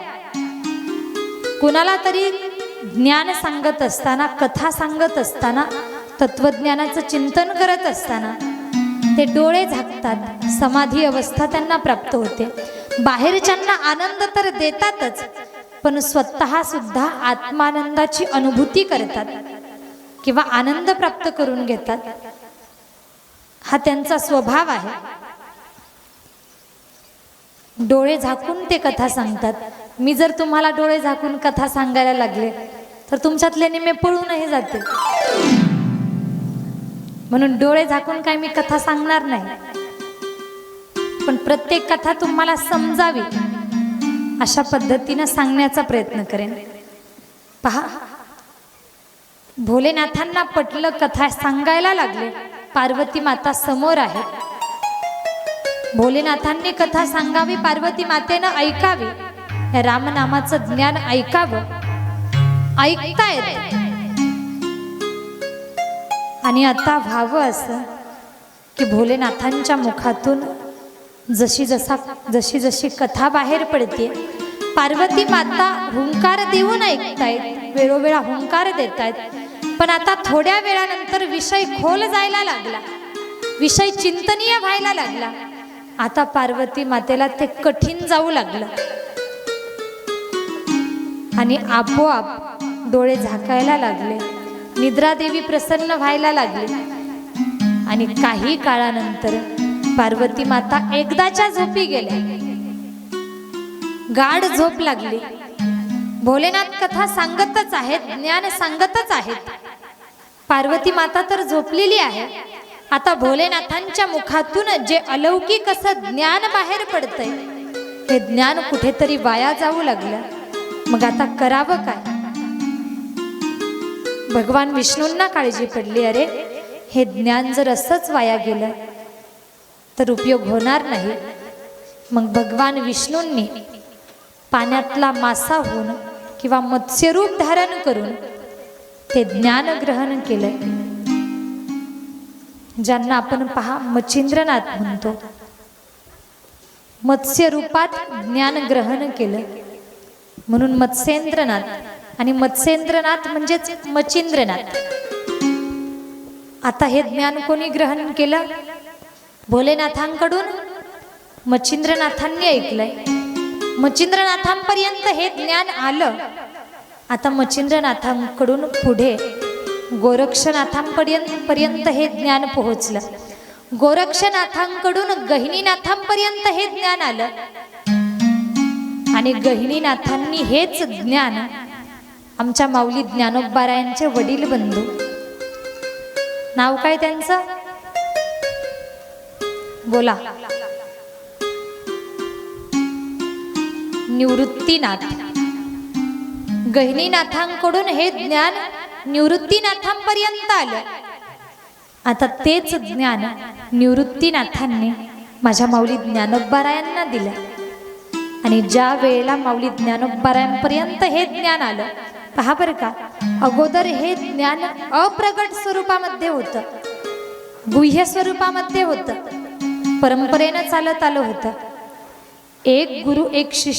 कुणाला तरी ज्ञान सांगत असताना, कथा सांगत असताना, तत्वज्ञानाचं चिंतन करत असताना ते डोळे झाकतात, समाधी अवस्था त्यांना प्राप्त होते. बाहेरच्यांना आनंद तर देतातच, पण स्वतः सुद्धा आत्मानंदाची अनुभूती करतात किंवा आनंद प्राप्त करून घेतात. हा त्यांचा स्वभाव आहे. डोळे झाकून ते कथा सांगतात. मी जर तुम्हाला डोळे झाकून कथा सांगायला लागले तर तुमच्यातले निम्मे पळूनही जाते. म्हणून डोळे झाकून काय मी कथा सांगणार नाही, पण प्रत्येक कथा तुम्हाला समजावी अशा पद्धतीने सांगण्याचा प्रयत्न करेन. पहा, भोलेनाथांना पटलं, कथा सांगायला लागले. पार्वती माता समोर आहे. भोलेनाथांनी कथा सांगावी, पार्वती मातेनं ऐकावी, रामनामाचं ज्ञान ऐकावं. ऐकतायत आणि आता व्हावं असं की भोलेनाथांच्या मुखातून जशी जशी कथा बाहेर पडते, पार्वती माता हुंकार देऊन ऐकतायत, वेळोवेळा हुंकार देतायत, पण आता थोड्या वेळानंतर विषय खोल जायला लागला, विषय चिंतनीय व्हायला लागला. आता पार्वती मातेला ते कठीण जाऊ लागलं आणि आपोआप डोळे झाकायला लागले, निद्रादेवी प्रसन्न व्हायला लागली. आणि काही काळानंतर पार्वती माता एकदाच्या झोपी गेल्या, गाढ झोप लागली. भोलेनाथ कथा सांगतच आहेत, ज्ञान सांगतच आहेत. पार्वती माता तर झोपलेली आहे. आता भोलेनाथांच्या मुखातून जे अलौकिक असं ज्ञान बाहेर पडतंय, हे ज्ञान कुठेतरी वाया जाऊ लागलं. मग आता करावं काय? भगवान विष्णूंना काळजी पडली, अरे हे ज्ञान जर असंच वाया गेलं तर उपयोग होणार नाही. मग भगवान विष्णूंनी पाण्यातला मासा होऊन किंवा मत्स्यरूप धारण करून ते ज्ञान ग्रहण केलं, ज्यांना आपण पहा मच्छिंद्रनाथ म्हणतो. मत्स्य रूपात ज्ञान ग्रहण केलं म्हणून मत्स्येंद्रनाथ, आणि मत्स्येंद्रनाथ म्हणजेच मच्छिंद्रनाथ. आता हे ज्ञान कोणी ग्रहण केलं? भोलेनाथांकडून मच्छिंद्रनाथांनी ऐकलंय. मच्छिंद्रनाथांपर्यंत हे ज्ञान आलं. आता मच्छिंद्रनाथांकडून पुढे गोरक्षनाथांपर्यंत हे ज्ञान पोहोचलं. गोरक्षनाथांकडून गहिनीनाथांपर्यंत हे ज्ञान आलं. आणि गहिनीनाथांनी हेच ज्ञान आमच्या माऊली ज्ञानोबारायांचे वडील बंधू, नाव काय त्यांचं? बोला. निवृत्तीनाथ. गहिनीनाथांकडून हे ज्ञान निवृत्तीनाथांपर्यंत आलं. आता तेच ज्ञान निवृत्तीनाथांनी माझ्या माऊली ज्ञानोबारायांना दिलं. आणि ज्या वेळेला माऊली ज्ञानोबारायांपर्यंत हे ज्ञान आलं, पहा बरं का, अगोदर हे ज्ञान अप्रगट स्वरूपामध्ये होतं, गुह्य स्वरूपामध्ये होतं, परंपरेनं चालत आलं होतं. एक गुरु एक शिष्य